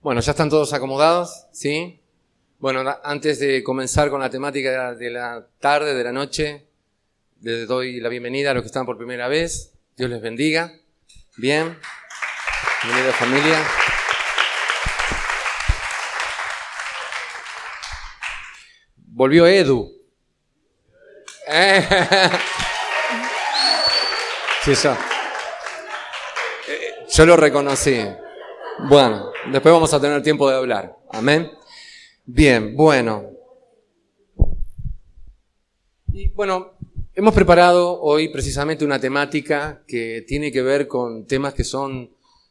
Bueno, ¿ya están todos acomodados? ¿Sí? Bueno, antes de comenzar con la temática de la tarde, de la noche, les doy la bienvenida a los que están por primera vez. Dios les bendiga. Bien. Bienvenida familia. Volvió Edu. Sí, yo lo reconocí. Bueno, después vamos a tener tiempo de hablar. Amén. Bien, bueno. Y bueno, hemos preparado hoy precisamente una temática que tiene que ver con temas que son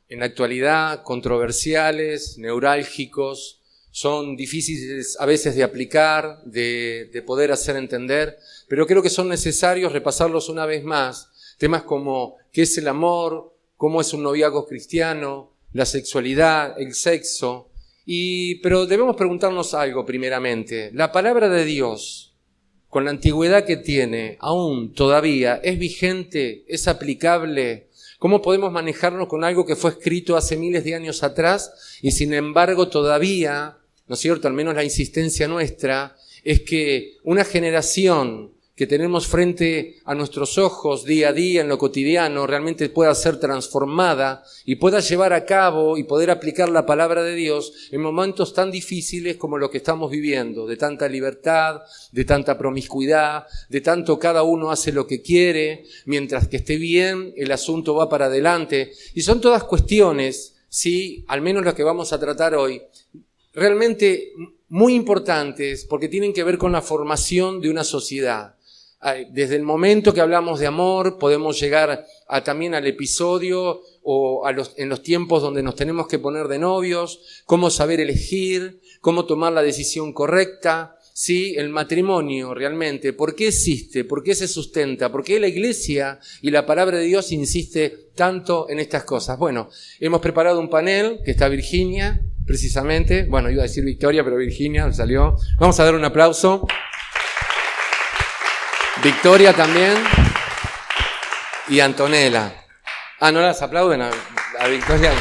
en la actualidad controversiales, neurálgicos, son difíciles a veces de aplicar, de poder hacer entender, pero creo que son necesarios repasarlos una vez más. Temas como qué es el amor, cómo es un noviazgo cristiano, la sexualidad, el sexo. Pero debemos preguntarnos algo primeramente. ¿La palabra de Dios, con la antigüedad que tiene, aún todavía es vigente, es aplicable? ¿Cómo podemos manejarnos con algo que fue escrito hace miles de años atrás y sin embargo todavía, ¿no es cierto?, al menos la insistencia nuestra es que una generación que tenemos frente a nuestros ojos día a día en lo cotidiano realmente pueda ser transformada y pueda llevar a cabo y poder aplicar la palabra de Dios en momentos tan difíciles como lo que estamos viviendo, de tanta libertad, de tanta promiscuidad, de tanto cada uno hace lo que quiere, mientras que esté bien el asunto va para adelante. Y son todas cuestiones, sí, al menos las que vamos a tratar hoy, realmente muy importantes porque tienen que ver con la formación de una sociedad. Desde el momento que hablamos de amor, podemos llegar también al episodio o en los tiempos donde nos tenemos que poner de novios, cómo saber elegir, cómo tomar la decisión correcta, ¿sí? El matrimonio realmente, ¿por qué existe? ¿Por qué se sustenta? ¿Por qué la Iglesia y la palabra de Dios insiste tanto en estas cosas? Bueno, hemos preparado un panel que está Virginia, precisamente. Bueno, iba a decir Victoria, pero Virginia salió. Vamos a dar un aplauso. Victoria también y Antonella. ¿No las aplauden a Victoria?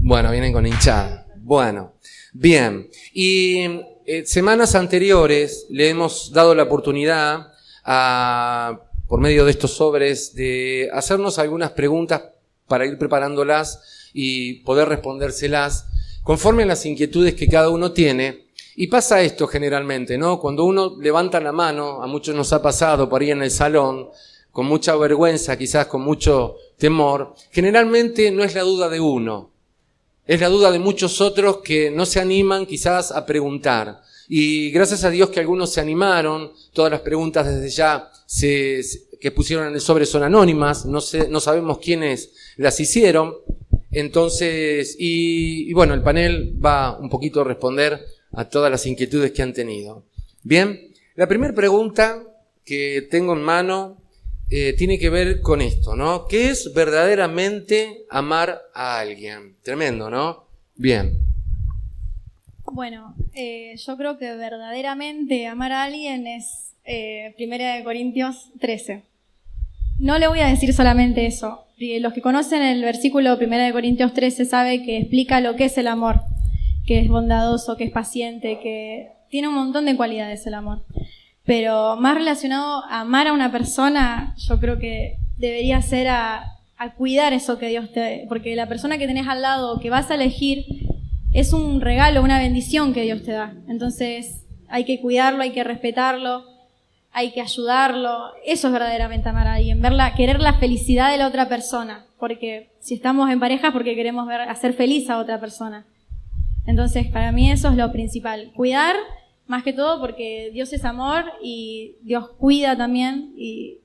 Bueno, vienen con hinchada. Bueno, bien. Y semanas anteriores le hemos dado la oportunidad por medio de estos sobres de hacernos algunas preguntas para ir preparándolas y poder respondérselas conforme a las inquietudes que cada uno tiene. Y pasa esto generalmente, ¿no? Cuando uno levanta la mano, a muchos nos ha pasado por ahí en el salón, con mucha vergüenza, quizás con mucho temor, generalmente no es la duda de uno, es la duda de muchos otros que no se animan quizás a preguntar. Y gracias a Dios que algunos se animaron, todas las preguntas desde ya que pusieron en el sobre son anónimas, no sabemos quiénes las hicieron. Entonces, y bueno, el panel va un poquito a responder a todas las inquietudes que han tenido. Bien, la primera pregunta que tengo en mano tiene que ver con esto, ¿no? ¿Qué es verdaderamente amar a alguien? Tremendo, ¿no? Bien. Bueno, yo creo que verdaderamente amar a alguien es 1 Corintios 13. No le voy a decir solamente eso. Los que conocen el versículo 1 Corintios 13 sabe que explica lo que es el amor, que es bondadoso, que es paciente, que tiene un montón de cualidades el amor. Pero más relacionado a amar a una persona, yo creo que debería ser a cuidar eso que Dios te dé. Porque la persona que tenés al lado, que vas a elegir, es un regalo, una bendición que Dios te da. Entonces hay que cuidarlo, hay que respetarlo, hay que ayudarlo. Eso es verdaderamente amar a alguien, querer la felicidad de la otra persona. Porque si estamos en pareja es porque queremos hacer feliz a otra persona. Entonces, para mí eso es lo principal. Cuidar, más que todo, porque Dios es amor y Dios cuida también. Y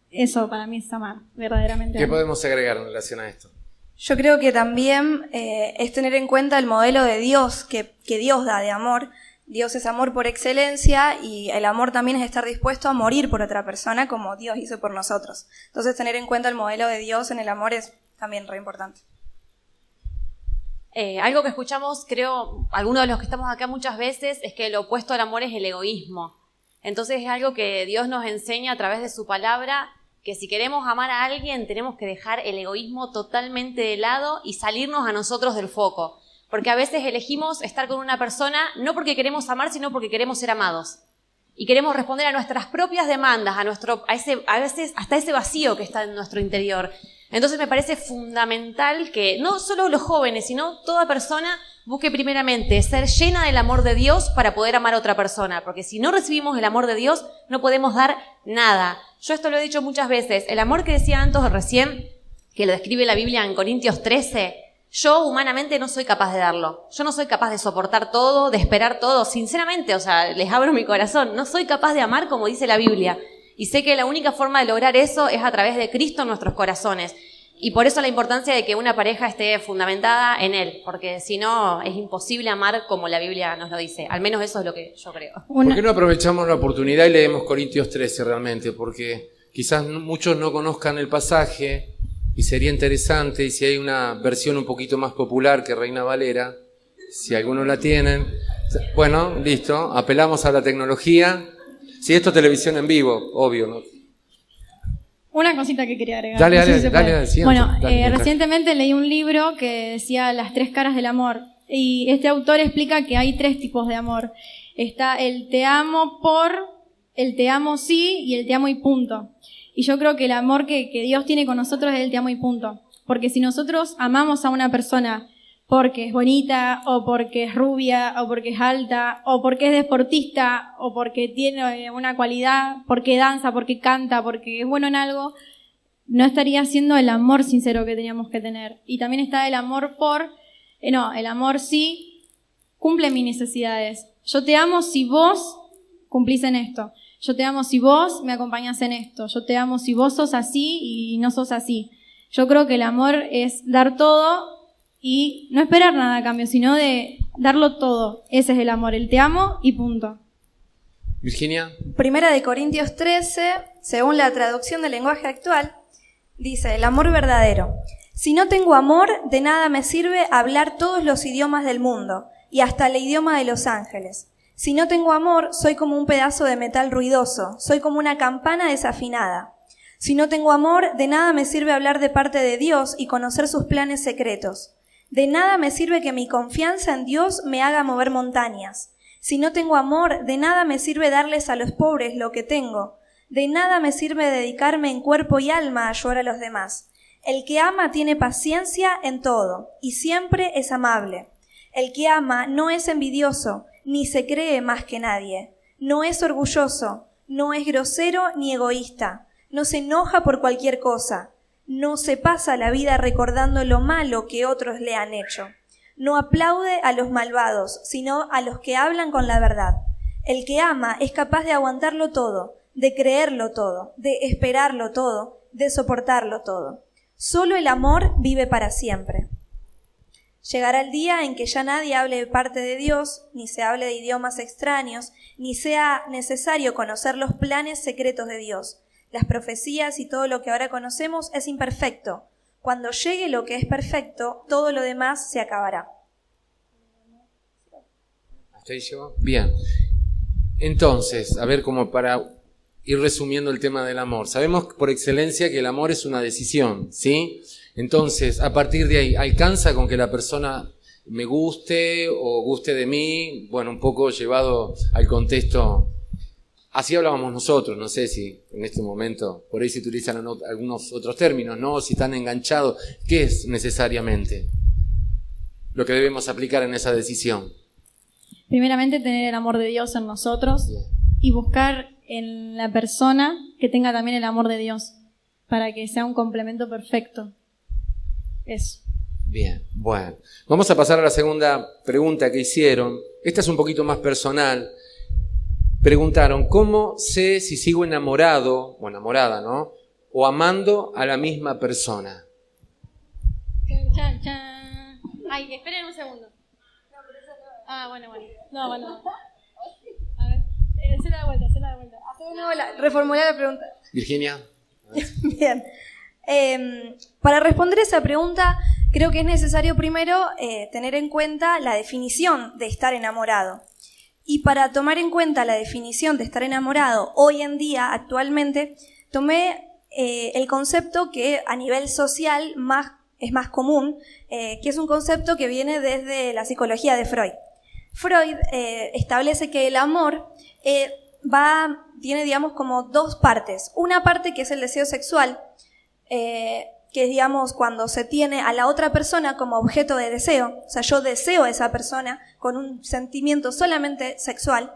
eso para mí es amar, verdaderamente. ¿Qué podemos agregar en relación a esto? Yo creo que también es tener en cuenta el modelo de Dios que Dios da de amor. Dios es amor por excelencia y el amor también es estar dispuesto a morir por otra persona como Dios hizo por nosotros. Entonces tener en cuenta el modelo de Dios en el amor es también re importante. Algo que escuchamos, creo, algunos de los que estamos acá muchas veces, es que lo opuesto al amor es el egoísmo. Entonces es algo que Dios nos enseña a través de su palabra, que si queremos amar a alguien tenemos que dejar el egoísmo totalmente de lado y salirnos a nosotros del foco. Porque a veces elegimos estar con una persona no porque queremos amar, sino porque queremos ser amados. Y queremos responder a nuestras propias demandas, a veces hasta ese vacío que está en nuestro interior. Entonces me parece fundamental que no solo los jóvenes, sino toda persona busque primeramente ser llena del amor de Dios para poder amar a otra persona. Porque si no recibimos el amor de Dios, no podemos dar nada. Yo esto lo he dicho muchas veces. El amor que decía Antos recién, que lo describe la Biblia en Corintios 13, yo humanamente no soy capaz de darlo. Yo no soy capaz de soportar todo, de esperar todo. Sinceramente, o sea, les abro mi corazón. No soy capaz de amar como dice la Biblia. Y sé que la única forma de lograr eso es a través de Cristo en nuestros corazones. Y por eso la importancia de que una pareja esté fundamentada en Él. Porque si no, es imposible amar como la Biblia nos lo dice. Al menos eso es lo que yo creo. ¿Por qué no aprovechamos la oportunidad y leemos Corintios 13 realmente? Porque quizás muchos no conozcan el pasaje y sería interesante, y si hay una versión un poquito más popular que Reina Valera, si algunos la tienen, bueno, listo, apelamos a la tecnología. Si esto es televisión en vivo, obvio, ¿no? Una cosita que quería agregar. Dale, Bueno, recientemente leí un libro que decía Las 3 caras del amor. Y este autor explica que hay 3 tipos de amor. Está el te amo por, el te amo sí y el te amo y punto. Y yo creo que el amor que Dios tiene con nosotros es el te amo y punto. Porque si nosotros amamos a una persona porque es bonita, o porque es rubia, o porque es alta, o porque es deportista, o porque tiene una cualidad, porque danza, porque canta, porque es bueno en algo, no estaría haciendo el amor sincero que teníamos que tener. Y también está el amor por, el amor sí cumple mis necesidades. Yo te amo si vos cumplís en esto. Yo te amo si vos me acompañás en esto. Yo te amo si vos sos así y no sos así. Yo creo que el amor es dar todo y no esperar nada a cambio, sino de darlo todo. Ese es el amor, el te amo y punto. Virginia. Primera de Corintios 13, según la traducción del lenguaje actual, dice, el amor verdadero. Si no tengo amor, de nada me sirve hablar todos los idiomas del mundo, y hasta el idioma de los ángeles. Si no tengo amor, soy como un pedazo de metal ruidoso, soy como una campana desafinada. Si no tengo amor, de nada me sirve hablar de parte de Dios y conocer sus planes secretos. De nada me sirve que mi confianza en Dios me haga mover montañas. Si no tengo amor, de nada me sirve darles a los pobres lo que tengo. De nada me sirve dedicarme en cuerpo y alma a ayudar a los demás. El que ama tiene paciencia en todo, y siempre es amable. El que ama no es envidioso, ni se cree más que nadie. No es orgulloso, no es grosero ni egoísta. No se enoja por cualquier cosa. No se pasa la vida recordando lo malo que otros le han hecho. No aplaude a los malvados, sino a los que hablan con la verdad. El que ama es capaz de aguantarlo todo, de creerlo todo, de esperarlo todo, de soportarlo todo. Solo el amor vive para siempre. Llegará el día en que ya nadie hable de parte de Dios, ni se hable de idiomas extraños, ni sea necesario conocer los planes secretos de Dios. Las profecías y todo lo que ahora conocemos es imperfecto. Cuando llegue lo que es perfecto, todo lo demás se acabará. ¿Hasta ahí llegó? Bien. Entonces, a ver, como para ir resumiendo el tema del amor. Sabemos por excelencia que el amor es una decisión, ¿sí? Entonces, a partir de ahí, ¿alcanza con que la persona me guste o guste de mí? Bueno, un poco llevado al contexto. Así hablábamos nosotros, no sé si en este momento por ahí se utilizan algunos otros términos, ¿no? Si están enganchados, ¿qué es necesariamente lo que debemos aplicar en esa decisión? Primeramente, tener el amor de Dios en nosotros y buscar en la persona que tenga también el amor de Dios para que sea un complemento perfecto. Eso. Bien, bueno. Vamos a pasar a la segunda pregunta que hicieron. Esta es un poquito más personal. Preguntaron, ¿cómo sé si sigo enamorado o enamorada, ¿no? O amando a la misma persona? Chan, chan. Ay, esperen un segundo. Ah, bueno. No. A ver, se la da vuelta. Reformular la pregunta. Virginia. Bien. Para responder esa pregunta, creo que es necesario primero tener en cuenta la definición de estar enamorado. Y para tomar en cuenta la definición de estar enamorado, hoy en día, actualmente, tomé el concepto que a nivel social es más común, que es un concepto que viene desde la psicología de Freud. Freud establece que el amor tiene, digamos, como dos partes. Una parte que es el deseo sexual, que es, digamos, cuando se tiene a la otra persona como objeto de deseo. O sea, yo deseo a esa persona con un sentimiento solamente sexual.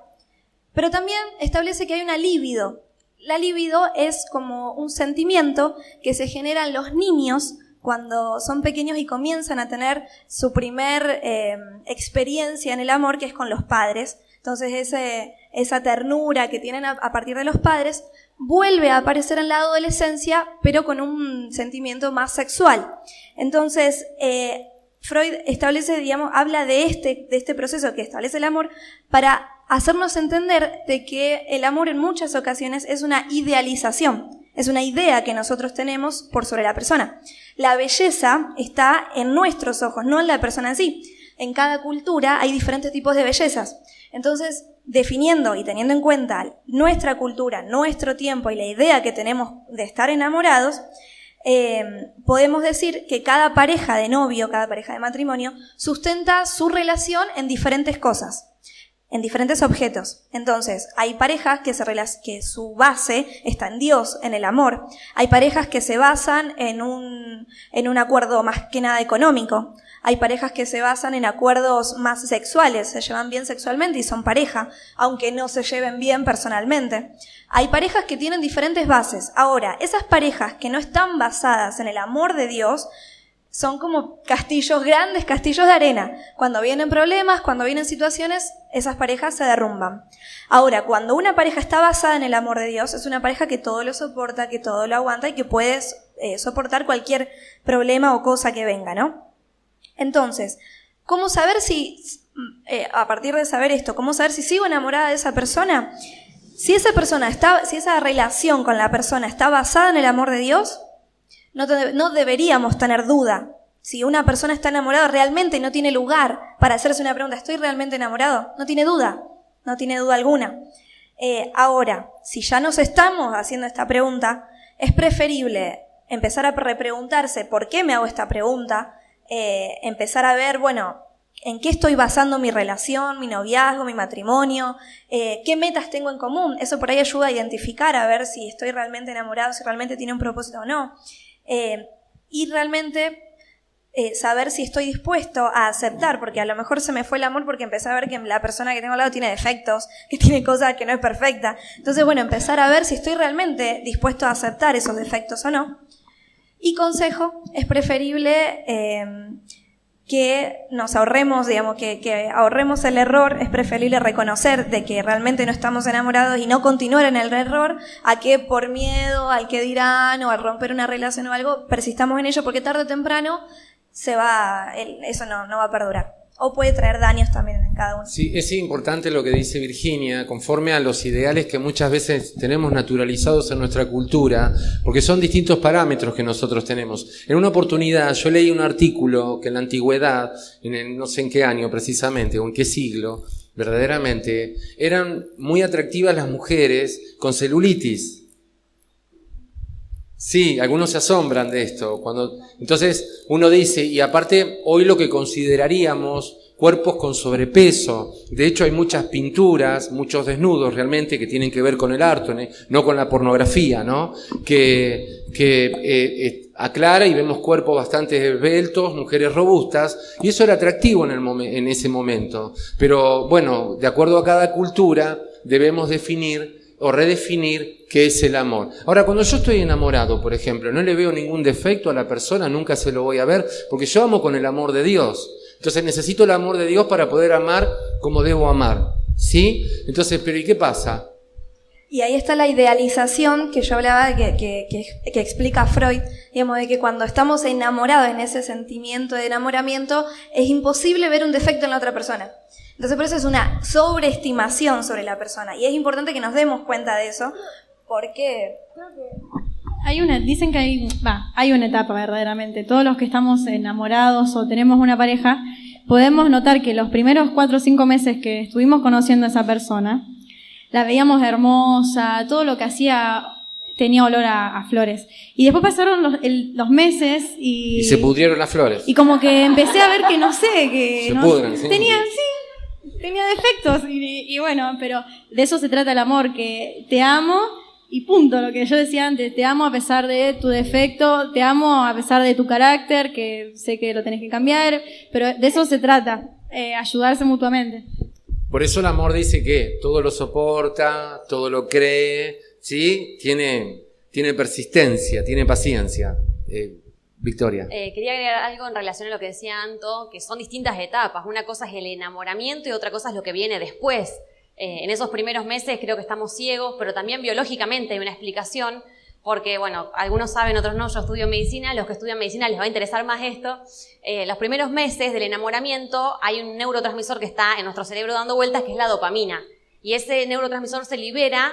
Pero también establece que hay una libido. La libido es como un sentimiento que se genera en los niños cuando son pequeños y comienzan a tener su primer experiencia en el amor, que es con los padres. Entonces esa ternura que tienen a partir de los padres vuelve a aparecer en la adolescencia, pero con un sentimiento más sexual. Entonces, Freud establece, digamos, habla de este proceso que establece el amor para hacernos entender de que el amor en muchas ocasiones es una idealización, es una idea que nosotros tenemos por sobre la persona. La belleza está en nuestros ojos, no en la persona en sí. En cada cultura hay diferentes tipos de bellezas. Entonces, definiendo y teniendo en cuenta nuestra cultura, nuestro tiempo y la idea que tenemos de estar enamorados, podemos decir que cada pareja de novio, cada pareja de matrimonio, sustenta su relación en diferentes cosas, en diferentes objetos. Entonces, hay parejas que su base está en Dios, en el amor. Hay parejas que se basan en un acuerdo más que nada económico. Hay parejas que se basan en acuerdos más sexuales, se llevan bien sexualmente y son pareja, aunque no se lleven bien personalmente. Hay parejas que tienen diferentes bases. Ahora, esas parejas que no están basadas en el amor de Dios son como castillos, grandes castillos de arena. Cuando vienen problemas, cuando vienen situaciones, esas parejas se derrumban. Ahora, cuando una pareja está basada en el amor de Dios, es una pareja que todo lo soporta, que todo lo aguanta y que puede soportar cualquier problema o cosa que venga, ¿no? Entonces, ¿cómo saber a partir de saber esto, cómo saber si sigo enamorada de esa persona? Si esa relación con la persona está basada en el amor de Dios, no deberíamos tener duda. Si una persona está enamorada realmente no tiene lugar para hacerse una pregunta, ¿estoy realmente enamorado? No tiene duda alguna. Ahora, si ya nos estamos haciendo esta pregunta, es preferible empezar a repreguntarse ¿por qué me hago esta pregunta? Empezar a ver, bueno, en qué estoy basando mi relación, mi noviazgo, mi matrimonio, qué metas tengo en común. Eso por ahí ayuda a identificar, a ver si estoy realmente enamorado, si realmente tiene un propósito o no. Y realmente saber si estoy dispuesto a aceptar, porque a lo mejor se me fue el amor porque empecé a ver que la persona que tengo al lado tiene defectos, que tiene cosas que no es perfecta. Entonces, bueno, empezar a ver si estoy realmente dispuesto a aceptar esos defectos o no. Y consejo, es preferible que nos ahorremos, digamos, que ahorremos el error, es preferible reconocer de que realmente no estamos enamorados y no continuar en el error, a que por miedo al que dirán o al romper una relación o algo, persistamos en ello, porque tarde o temprano eso no va a perdurar. O puede traer daños también en cada uno. Sí, es importante lo que dice Virginia, conforme a los ideales que muchas veces tenemos naturalizados en nuestra cultura, porque son distintos parámetros que nosotros tenemos. En una oportunidad yo leí un artículo que en la antigüedad, no sé en qué año precisamente, o en qué siglo, verdaderamente, eran muy atractivas las mujeres con celulitis. Sí, algunos se asombran de esto. Entonces uno dice, y aparte hoy lo que consideraríamos cuerpos con sobrepeso. De hecho hay muchas pinturas, muchos desnudos realmente que tienen que ver con el arte, no con la pornografía, ¿no? Que aclara y vemos cuerpos bastante esbeltos, mujeres robustas, y eso era atractivo en ese momento. Pero bueno, de acuerdo a cada cultura debemos definir o redefinir qué es el amor. Ahora, cuando yo estoy enamorado, por ejemplo, no le veo ningún defecto a la persona, nunca se lo voy a ver, porque yo amo con el amor de Dios. Entonces necesito el amor de Dios para poder amar como debo amar, ¿sí? Entonces, ¿pero y qué pasa? Y ahí está la idealización que yo hablaba, que explica Freud, digamos, de que cuando estamos enamorados en ese sentimiento de enamoramiento, es imposible ver un defecto en la otra persona. Entonces por eso es una sobreestimación sobre la persona. Y es importante que nos demos cuenta de eso, porque dicen que hay una etapa verdaderamente. Todos los que estamos enamorados o tenemos una pareja, podemos notar que los primeros 4 o 5 meses que estuvimos conociendo a esa persona, la veíamos hermosa, todo lo que hacía tenía olor a flores. Y después pasaron los meses Y se pudrieron las flores. y como que empecé a ver que no sé, que Se no, pudren, ¿sí? tenía defectos y bueno, pero de eso se trata el amor, que te amo y punto, lo que yo decía antes, te amo a pesar de tu defecto, te amo a pesar de tu carácter, que sé que lo tenés que cambiar, pero de eso se trata, ayudarse mutuamente. Por eso el amor dice que todo lo soporta, todo lo cree, ¿sí? Tiene persistencia, tiene paciencia. Victoria. Quería agregar algo en relación a lo que decía Anto, que son distintas etapas. Una cosa es el enamoramiento y otra cosa es lo que viene después. En esos primeros meses creo que estamos ciegos, pero también biológicamente hay una explicación, porque, bueno, algunos saben, otros no, yo estudio medicina, los que estudian medicina les va a interesar más esto. Los primeros meses del enamoramiento hay un neurotransmisor que está en nuestro cerebro dando vueltas, que es la dopamina. Y ese neurotransmisor se libera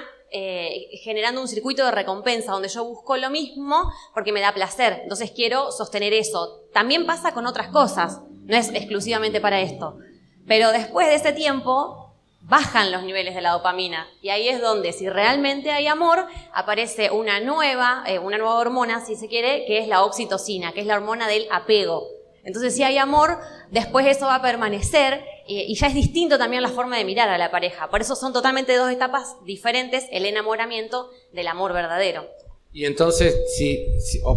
generando un circuito de recompensa donde yo busco lo mismo porque me da placer, entonces quiero sostener eso. También pasa con otras cosas, no es exclusivamente para esto, pero después de ese tiempo bajan los niveles de la dopamina y ahí es donde, si realmente hay amor, aparece una nueva hormona, si se quiere, que es la oxitocina, que es la hormona del apego. Entonces, si hay amor, después eso va a permanecer y ya es distinto también la forma de mirar a la pareja. Por eso son totalmente dos etapas diferentes, el enamoramiento del amor verdadero. Y entonces,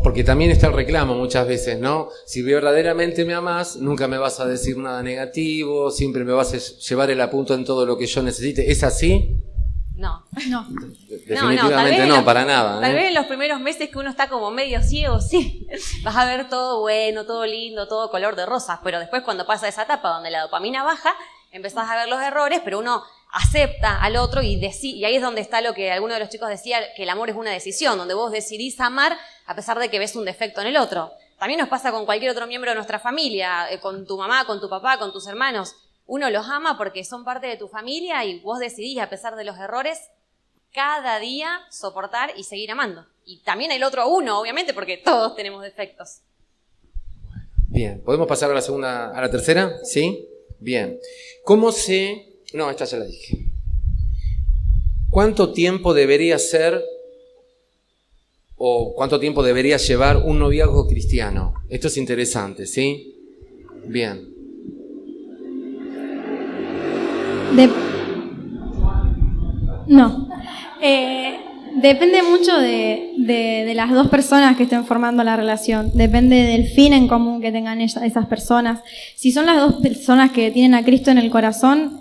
porque también está el reclamo muchas veces, ¿no? Si verdaderamente me amás, nunca me vas a decir nada negativo, siempre me vas a llevar el apunto en todo lo que yo necesite. ¿Es así? No. Definitivamente no, para nada. Tal vez en los primeros meses que uno está como medio ciego, sí, vas a ver todo bueno, todo lindo, todo color de rosas, pero después cuando pasa esa etapa donde la dopamina baja, empezás a ver los errores, pero uno acepta al otro y ahí es donde está lo que alguno de los chicos decía, que el amor es una decisión, donde vos decidís amar a pesar de que ves un defecto en el otro. También nos pasa con cualquier otro miembro de nuestra familia, con tu mamá, con tu papá, con tus hermanos. Uno los ama porque son parte de tu familia y vos decidís, a pesar de los errores, cada día soportar y seguir amando. Y también el otro uno, obviamente, porque todos tenemos defectos. Bien, ¿podemos pasar a la tercera? ¿Sí? Bien. No, esta ya la dije. ¿Cuánto tiempo debería ser o cuánto tiempo debería llevar un noviazgo cristiano? Esto es interesante, ¿sí? Bien. Depende mucho de las dos personas que estén formando la relación. Depende del fin en común que tengan esas personas. Si son las dos personas que tienen a Cristo en el corazón,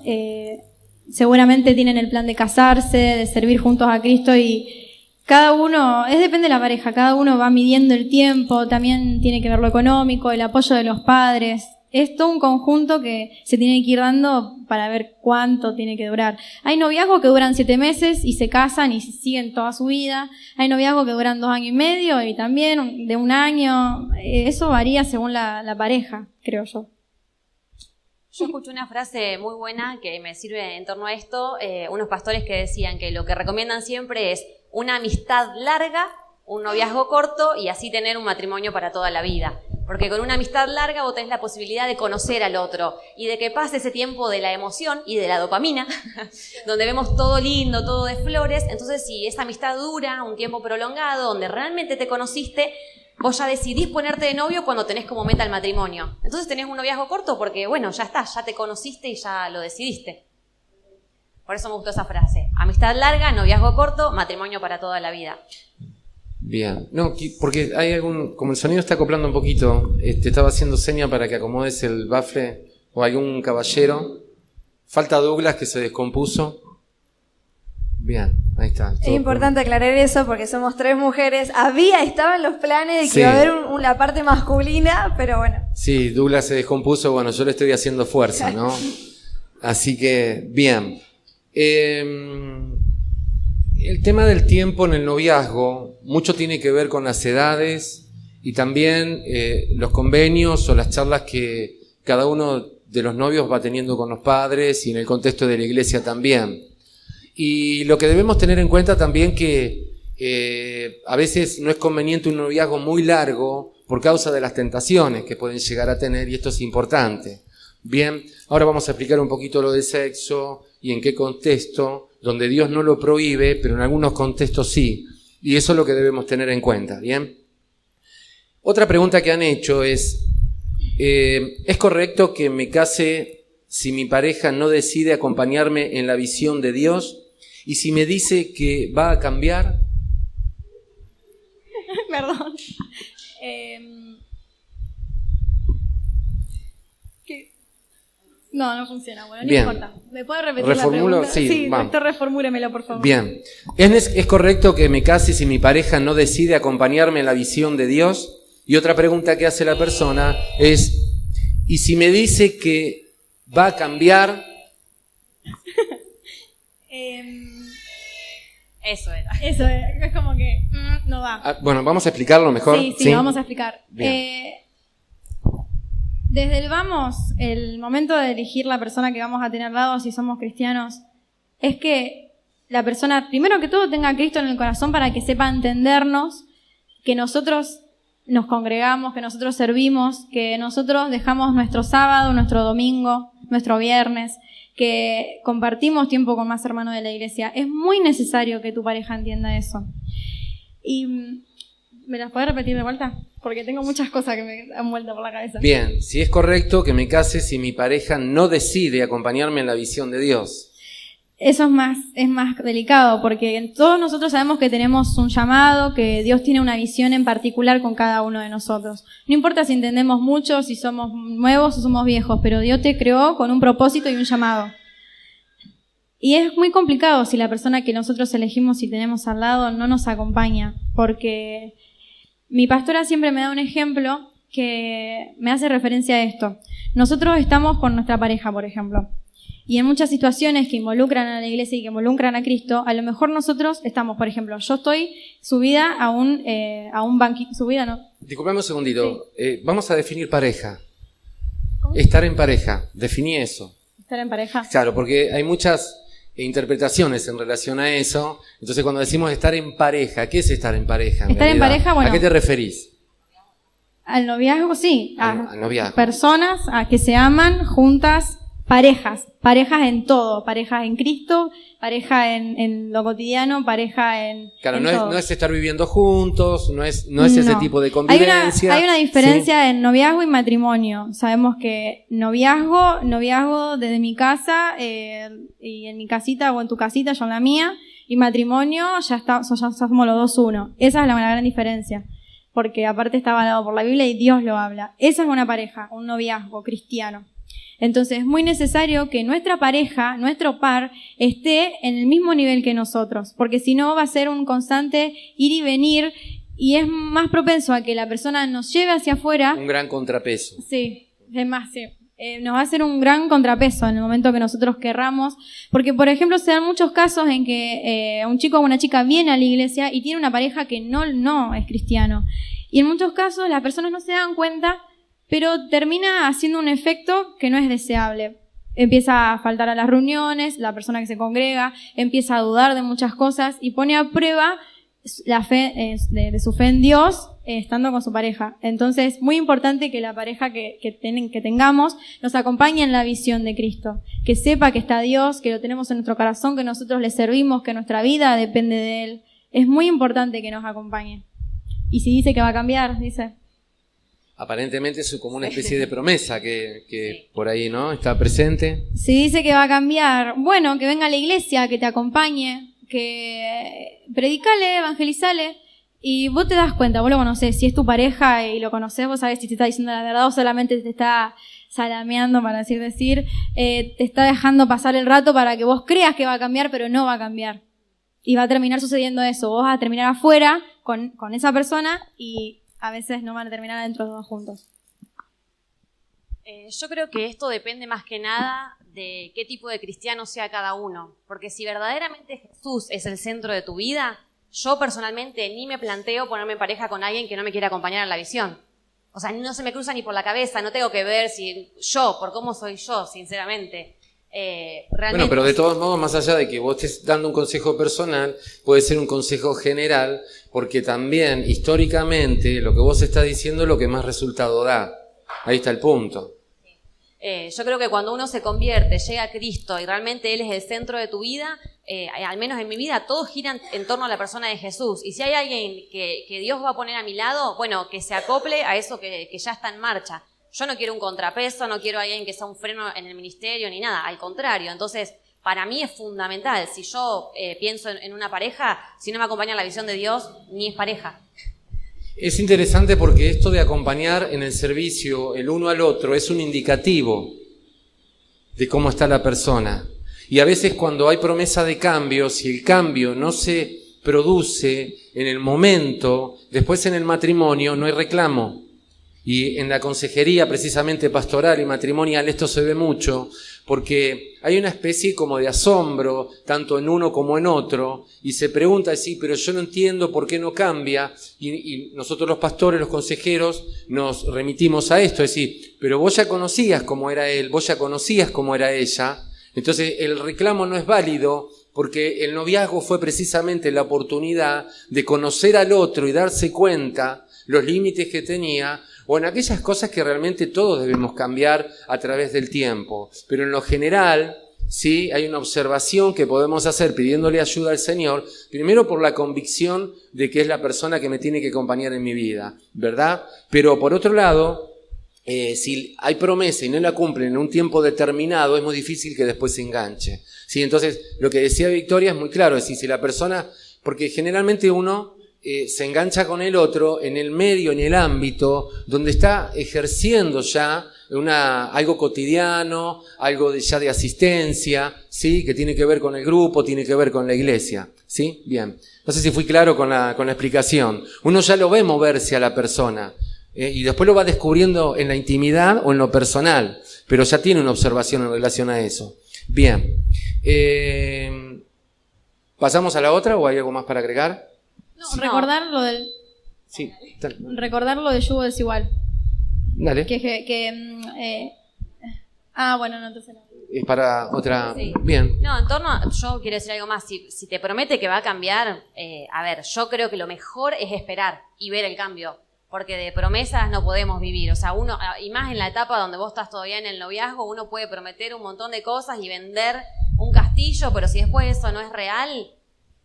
seguramente tienen el plan de casarse, de servir juntos a Cristo y cada uno, depende de la pareja, cada uno va midiendo el tiempo, también tiene que ver lo económico, el apoyo de los padres. Es todo un conjunto que se tiene que ir dando para ver cuánto tiene que durar. Hay noviazgos que duran 7 meses y se casan y siguen toda su vida. Hay noviazgos que duran 2 años y medio y también de 1 año. Eso varía según la pareja, creo yo. Yo escuché una frase muy buena que me sirve en torno a esto. Unos pastores que decían que lo que recomiendan siempre es una amistad larga, un noviazgo corto y así tener un matrimonio para toda la vida. Porque con una amistad larga vos tenés la posibilidad de conocer al otro y de que pase ese tiempo de la emoción y de la dopamina, donde vemos todo lindo, todo de flores. Entonces, si esa amistad dura un tiempo prolongado, donde realmente te conociste, vos ya decidís ponerte de novio cuando tenés como meta el matrimonio. Entonces tenés un noviazgo corto porque, bueno, ya está, ya te conociste y ya lo decidiste. Por eso me gustó esa frase. Amistad larga, noviazgo corto, matrimonio para toda la vida. Bien, no, porque hay como el sonido está acoplando un poquito, te estaba haciendo seña para que acomodes el bafle o algún caballero. Falta Douglas que se descompuso. Bien, ahí está. Es importante aclarar eso porque somos 3 mujeres. Estaban los planes de que iba a haber la parte masculina, pero bueno. Sí, Douglas se descompuso, bueno, yo le estoy haciendo fuerza, ¿no? Así que, bien. El tema del tiempo en el noviazgo, mucho tiene que ver con las edades y también los convenios o las charlas que cada uno de los novios va teniendo con los padres y en el contexto de la iglesia también. Y lo que debemos tener en cuenta también que a veces no es conveniente un noviazgo muy largo por causa de las tentaciones que pueden llegar a tener y esto es importante. Bien, ahora vamos a explicar un poquito lo del sexo y en qué contexto, donde Dios no lo prohíbe, pero en algunos contextos sí. Y eso es lo que debemos tener en cuenta, ¿bien? Otra pregunta que han hecho es correcto que me case si mi pareja no decide acompañarme en la visión de Dios? Y si me dice que va a cambiar... Perdón. No funciona. Bueno, no importa. ¿Me puede repetir ¿Reformulo? la pregunta? Sí, vamos. Doctor, reformúlemelo, por favor. Bien. ¿Es correcto que me case si mi pareja no decide acompañarme en la visión de Dios? Y otra pregunta que hace la persona es, ¿y si me dice que va a cambiar? Eso era. Eso es como que no va. Bueno, vamos a explicarlo mejor. Sí, vamos a explicar. Desde el momento de elegir la persona que vamos a tener al lado, si somos cristianos, es que la persona, primero que todo, tenga a Cristo en el corazón para que sepa entendernos, que nosotros nos congregamos, que nosotros servimos, que nosotros dejamos nuestro sábado, nuestro domingo, nuestro viernes, que compartimos tiempo con más hermanos de la iglesia. Es muy necesario que tu pareja entienda eso. Y ¿me las puedes repetir de vuelta? Porque tengo muchas cosas que me han vuelto por la cabeza. Bien, si es correcto que me case si mi pareja no decide acompañarme en la visión de Dios. Eso es más delicado, porque todos nosotros sabemos que tenemos un llamado, que Dios tiene una visión en particular con cada uno de nosotros. No importa si entendemos mucho, si somos nuevos o somos viejos, pero Dios te creó con un propósito y un llamado. Y es muy complicado si la persona que nosotros elegimos y tenemos al lado no nos acompaña, porque mi pastora siempre me da un ejemplo que me hace referencia a esto. Nosotros estamos con nuestra pareja, por ejemplo, y en muchas situaciones que involucran a la iglesia y que involucran a Cristo, a lo mejor nosotros estamos, por ejemplo, yo estoy subida a un banquillo, subida no. Disculpame un segundito, sí. Vamos a definir pareja. ¿Cómo? Estar en pareja, definí eso. ¿Estar en pareja? Claro, porque hay muchas interpretaciones en relación a eso. Entonces, cuando decimos estar en pareja, ¿qué es estar en pareja? Estar en pareja, bueno. ¿A qué te referís? Al noviazgo, sí. Al noviazgo. Personas a que se aman juntas, parejas en todo, parejas en Cristo, pareja en lo cotidiano, pareja en Claro, en no es estar viviendo juntos, no es ese tipo de convivencia. Hay una diferencia en noviazgo y matrimonio. Sabemos que noviazgo desde mi casa y en mi casita o en tu casita, yo en la mía, y matrimonio ya somos los dos uno. Esa es la gran diferencia, porque aparte está avalado por la Biblia y Dios lo habla. Esa es una pareja, un noviazgo cristiano. Entonces es muy necesario que nuestra pareja, nuestro par, esté en el mismo nivel que nosotros, porque si no va a ser un constante ir y venir y es más propenso a que la persona nos lleve hacia afuera. Un gran contrapeso. Sí, es más, sí. Nos va a hacer un gran contrapeso en el momento que nosotros querramos, porque por ejemplo se dan muchos casos en que un chico o una chica viene a la iglesia y tiene una pareja que no es cristiano. Y en muchos casos las personas no se dan cuenta, pero termina haciendo un efecto que no es deseable. Empieza a faltar a las reuniones, la persona que se congrega empieza a dudar de muchas cosas y pone a prueba la fe de su fe en Dios estando con su pareja. Entonces es muy importante que la pareja que tengamos nos acompañe en la visión de Cristo, que sepa que está Dios, que lo tenemos en nuestro corazón, que nosotros le servimos, que nuestra vida depende de Él. Es muy importante que nos acompañe. Y si dice que va a cambiar, dice... Aparentemente es como una especie de promesa que por ahí, ¿no? Está presente. Si dice que va a cambiar, bueno, que venga a la iglesia, que te acompañe, que predicale, evangelizale, y vos te das cuenta, vos lo conocés, si es tu pareja y lo conocés, vos sabés si te está diciendo la verdad o solamente te está salameando, para decir, te está dejando pasar el rato para que vos creas que va a cambiar, pero no va a cambiar. Y va a terminar sucediendo eso, vos vas a terminar afuera con esa persona y a veces no van a terminar adentro los dos juntos. Yo creo que esto depende más que nada de qué tipo de cristiano sea cada uno. Porque si verdaderamente Jesús es el centro de tu vida, yo personalmente ni me planteo ponerme en pareja con alguien que no me quiere acompañar en la visión. O sea, no se me cruza ni por la cabeza, no tengo que ver si yo, por cómo soy yo, sinceramente. Realmente... Bueno, pero de todos modos, más allá de que vos estés dando un consejo personal, puede ser un consejo general, porque también, históricamente, lo que vos estás diciendo es lo que más resultado da. Ahí está el punto. Yo creo que cuando uno se convierte, llega a Cristo y realmente Él es el centro de tu vida, al menos en mi vida, todo gira en torno a la persona de Jesús. Y si hay alguien que Dios va a poner a mi lado, bueno, que se acople a eso que ya está en marcha. Yo no quiero un contrapeso, no quiero a alguien que sea un freno en el ministerio ni nada, al contrario. Entonces, para mí es fundamental. Si yo pienso en una pareja, si no me acompaña la visión de Dios, ni es pareja. Es interesante porque esto de acompañar en el servicio el uno al otro es un indicativo de cómo está la persona. Y a veces cuando hay promesa de cambio, si el cambio no se produce en el momento, después en el matrimonio no hay reclamo. Y en la consejería precisamente pastoral y matrimonial esto se ve mucho porque hay una especie como de asombro tanto en uno como en otro y se pregunta sí, pero yo no entiendo por qué no cambia y nosotros los pastores, los consejeros nos remitimos a esto, es decir, pero vos ya conocías cómo era él, vos ya conocías cómo era ella, entonces el reclamo no es válido porque el noviazgo fue precisamente la oportunidad de conocer al otro y darse cuenta los límites que tenía o en aquellas cosas que realmente todos debemos cambiar a través del tiempo. Pero en lo general, sí, hay una observación que podemos hacer pidiéndole ayuda al Señor, primero por la convicción de que es la persona que me tiene que acompañar en mi vida, ¿verdad? Pero por otro lado, si hay promesa y no la cumplen en un tiempo determinado, es muy difícil que después se enganche. ¿Sí? Entonces, lo que decía Victoria es muy claro, es decir, si la persona, porque generalmente uno se engancha con el otro en el medio, en el ámbito donde está ejerciendo ya algo cotidiano, algo ya de asistencia, ¿sí? Que tiene que ver con el grupo, tiene que ver con la iglesia, ¿sí? Bien. No sé si fui claro con la explicación. Uno ya lo ve moverse a la persona y después lo va descubriendo en la intimidad o en lo personal, pero ya tiene una observación en relación a eso. Bien. ¿Pasamos a la otra o hay algo más para agregar? No, recordar lo del... Sí. Recordar lo del yugo desigual. Dale. Bueno, no, entonces no. Es para otra... Sí. Bien. No, en torno a... Yo quiero decir algo más. Si te promete que va a cambiar, a ver, yo creo que lo mejor es esperar y ver el cambio. Porque de promesas no podemos vivir. O sea, uno, y más en la etapa donde vos estás todavía en el noviazgo, uno puede prometer un montón de cosas y vender un castillo, pero si después eso no es real...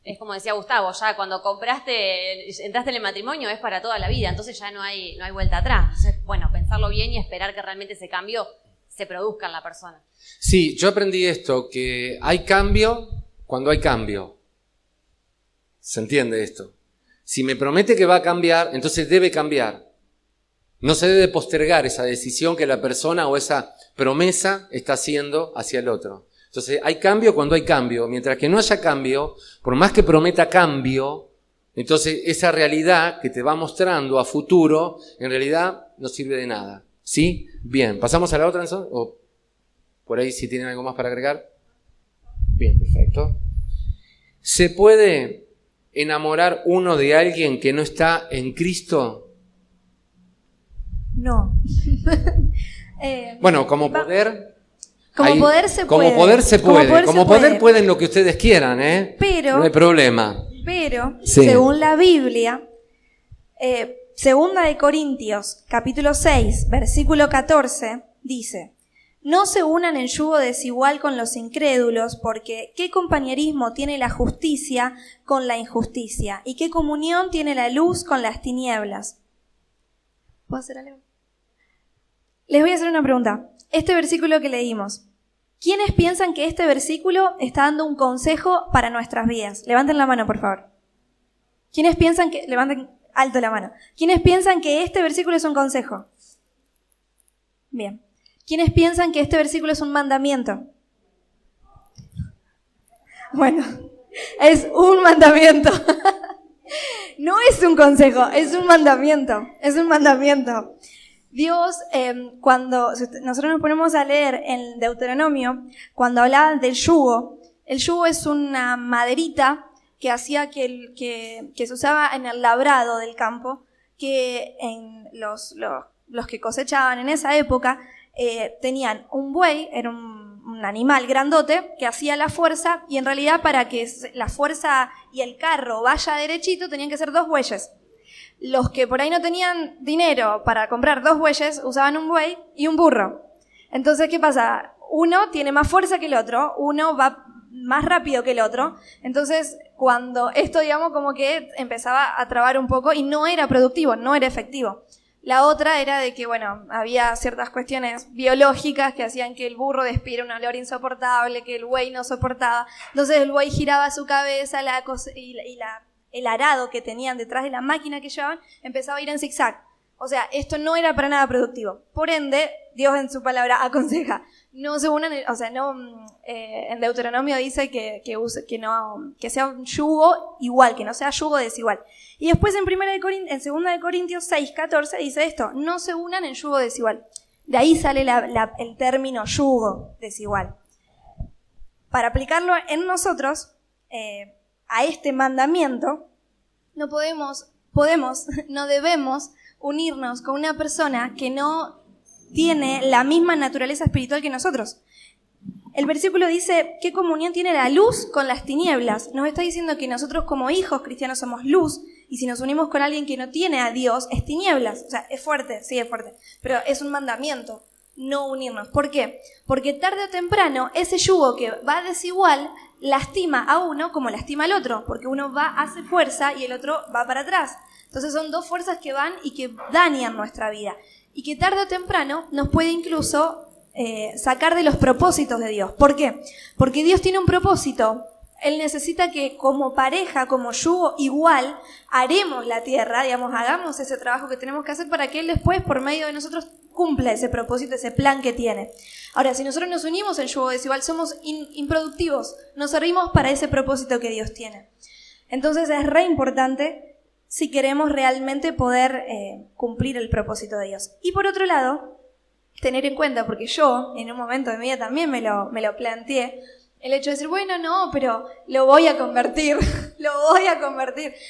Es como decía Gustavo, ya cuando entraste en el matrimonio es para toda la vida, entonces ya no hay vuelta atrás. Entonces, bueno, pensarlo bien y esperar que realmente ese cambio se produzca en la persona. Sí, yo aprendí esto, que hay cambio cuando hay cambio. ¿Se entiende esto? Si me promete que va a cambiar, entonces debe cambiar. No se debe postergar esa decisión que la persona o esa promesa está haciendo hacia el otro. Entonces, hay cambio cuando hay cambio. Mientras que no haya cambio, por más que prometa cambio, entonces esa realidad que te va mostrando a futuro, en realidad no sirve de nada. ¿Sí? Bien, ¿pasamos a la otra entonces? ¿O por ahí si tienen algo más para agregar? Bien, perfecto. ¿Se puede enamorar uno de alguien que no está en Cristo? No. Bueno, como poder... Como poder se puede. Como poder se puede. Como poder pueden lo que ustedes quieran, ¿eh? Pero, no hay problema. Pero, sí. Según la Biblia, Segunda de Corintios, capítulo 6, versículo 14, dice: No se unan en yugo desigual con los incrédulos, porque ¿qué compañerismo tiene la justicia con la injusticia? ¿Y qué comunión tiene la luz con las tinieblas? ¿Puedo hacer algo? Les voy a hacer una pregunta. Este versículo que leímos, ¿quiénes piensan que este versículo está dando un consejo para nuestras vidas? Levanten la mano, por favor. ¿Quiénes piensan que... Levanten alto la mano. ¿Quiénes piensan que este versículo es un consejo? Bien. ¿Quiénes piensan que este versículo es un mandamiento? Bueno, es un mandamiento. No es un consejo, es un mandamiento. Es un mandamiento. Dios, cuando nosotros nos ponemos a leer en Deuteronomio, cuando hablaba del yugo, el yugo es una maderita que hacía que se usaba en el labrado del campo, que en los que cosechaban en esa época tenían un buey, era un animal grandote que hacía la fuerza, y en realidad para que la fuerza y el carro vaya derechito tenían que ser 2 bueyes. Los que por ahí no tenían dinero para comprar 2 bueyes usaban un buey y un burro. Entonces, ¿qué pasa? Uno tiene más fuerza que el otro, uno va más rápido que el otro. Entonces, cuando esto, digamos, como que empezaba a trabar un poco y no era productivo, no era efectivo. La otra era de que, bueno, había ciertas cuestiones biológicas que hacían que el burro despidiera un olor insoportable, que el buey no soportaba. Entonces el buey giraba su cabeza el arado que tenían detrás de la máquina que llevaban empezaba a ir en zigzag. O sea, esto no era para nada productivo. Por ende, Dios en su palabra aconseja, no se unan, o sea, no, en Deuteronomio dice que sea un yugo igual, que no sea yugo desigual. Y después en 2 Corintios 6:14 dice esto, no se unan en yugo desigual. De ahí sale el término yugo desigual. Para aplicarlo en nosotros, a este mandamiento, no debemos unirnos con una persona que no tiene la misma naturaleza espiritual que nosotros. El versículo dice, ¿qué comunión tiene la luz con las tinieblas? Nos está diciendo que nosotros como hijos cristianos somos luz, y si nos unimos con alguien que no tiene a Dios, es tinieblas. O sea, es fuerte, sí es fuerte, pero es un mandamiento no unirnos. ¿Por qué? Porque tarde o temprano ese yugo que va desigual lastima a uno como lastima al otro, porque uno hace fuerza y el otro va para atrás. Entonces son dos fuerzas que van y que dañan nuestra vida, y que tarde o temprano nos puede incluso sacar de los propósitos de Dios. ¿Por qué? Porque Dios tiene un propósito. Él necesita que como pareja, como yugo igual, haremos la tierra, digamos, hagamos ese trabajo que tenemos que hacer para que Él después, por medio de nosotros, cumpla ese propósito, ese plan que tiene. Ahora, si nosotros nos unimos en yugo desigual, somos improductivos, no servimos para ese propósito que Dios tiene. Entonces es re importante si queremos realmente poder cumplir el propósito de Dios. Y por otro lado, tener en cuenta, porque yo en un momento de mi vida también me lo planteé, el hecho de decir, bueno, no, pero lo voy a convertir,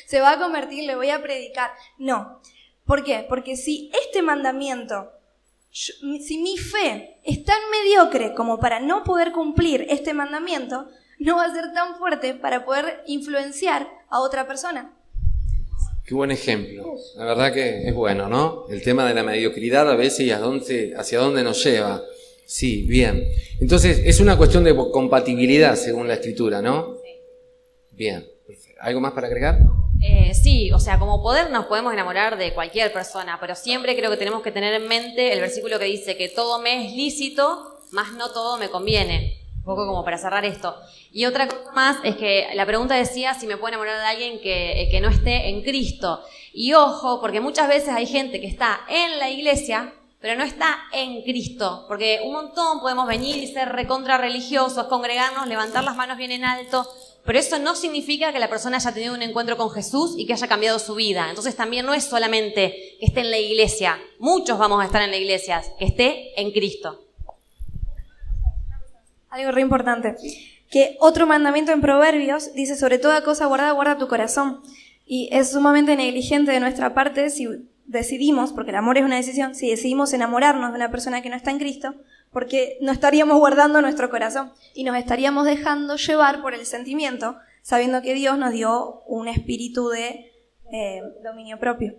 se va a convertir, le voy a predicar. No. ¿Por qué? Porque si este mandamiento, si mi fe es tan mediocre como para no poder cumplir este mandamiento, no va a ser tan fuerte para poder influenciar a otra persona. Qué buen ejemplo. La verdad que es bueno, ¿no? El tema de la mediocridad a veces y hacia dónde nos lleva. Sí, bien. Entonces, es una cuestión de compatibilidad según la Escritura, ¿no? Sí. Bien. ¿Algo más para agregar? Sí, o sea, como poder nos podemos enamorar de cualquier persona, pero siempre creo que tenemos que tener en mente el versículo que dice que todo me es lícito, mas no todo me conviene. Un poco como para cerrar esto. Y otra cosa más es que la pregunta decía si me puedo enamorar de alguien que no esté en Cristo. Y ojo, porque muchas veces hay gente que está en la iglesia, pero no está en Cristo. Porque un montón podemos venir y ser recontra religiosos, congregarnos, levantar las manos bien en alto, pero eso no significa que la persona haya tenido un encuentro con Jesús y que haya cambiado su vida. Entonces también no es solamente que esté en la iglesia. Muchos vamos a estar en la iglesia, que esté en Cristo. Algo re importante, que otro mandamiento en Proverbios dice, sobre toda cosa guardada, guarda tu corazón. Y es sumamente negligente de nuestra parte si decidimos, porque el amor es una decisión, si decidimos enamorarnos de una persona que no está en Cristo, porque no estaríamos guardando nuestro corazón y nos estaríamos dejando llevar por el sentimiento, sabiendo que Dios nos dio un espíritu de dominio propio.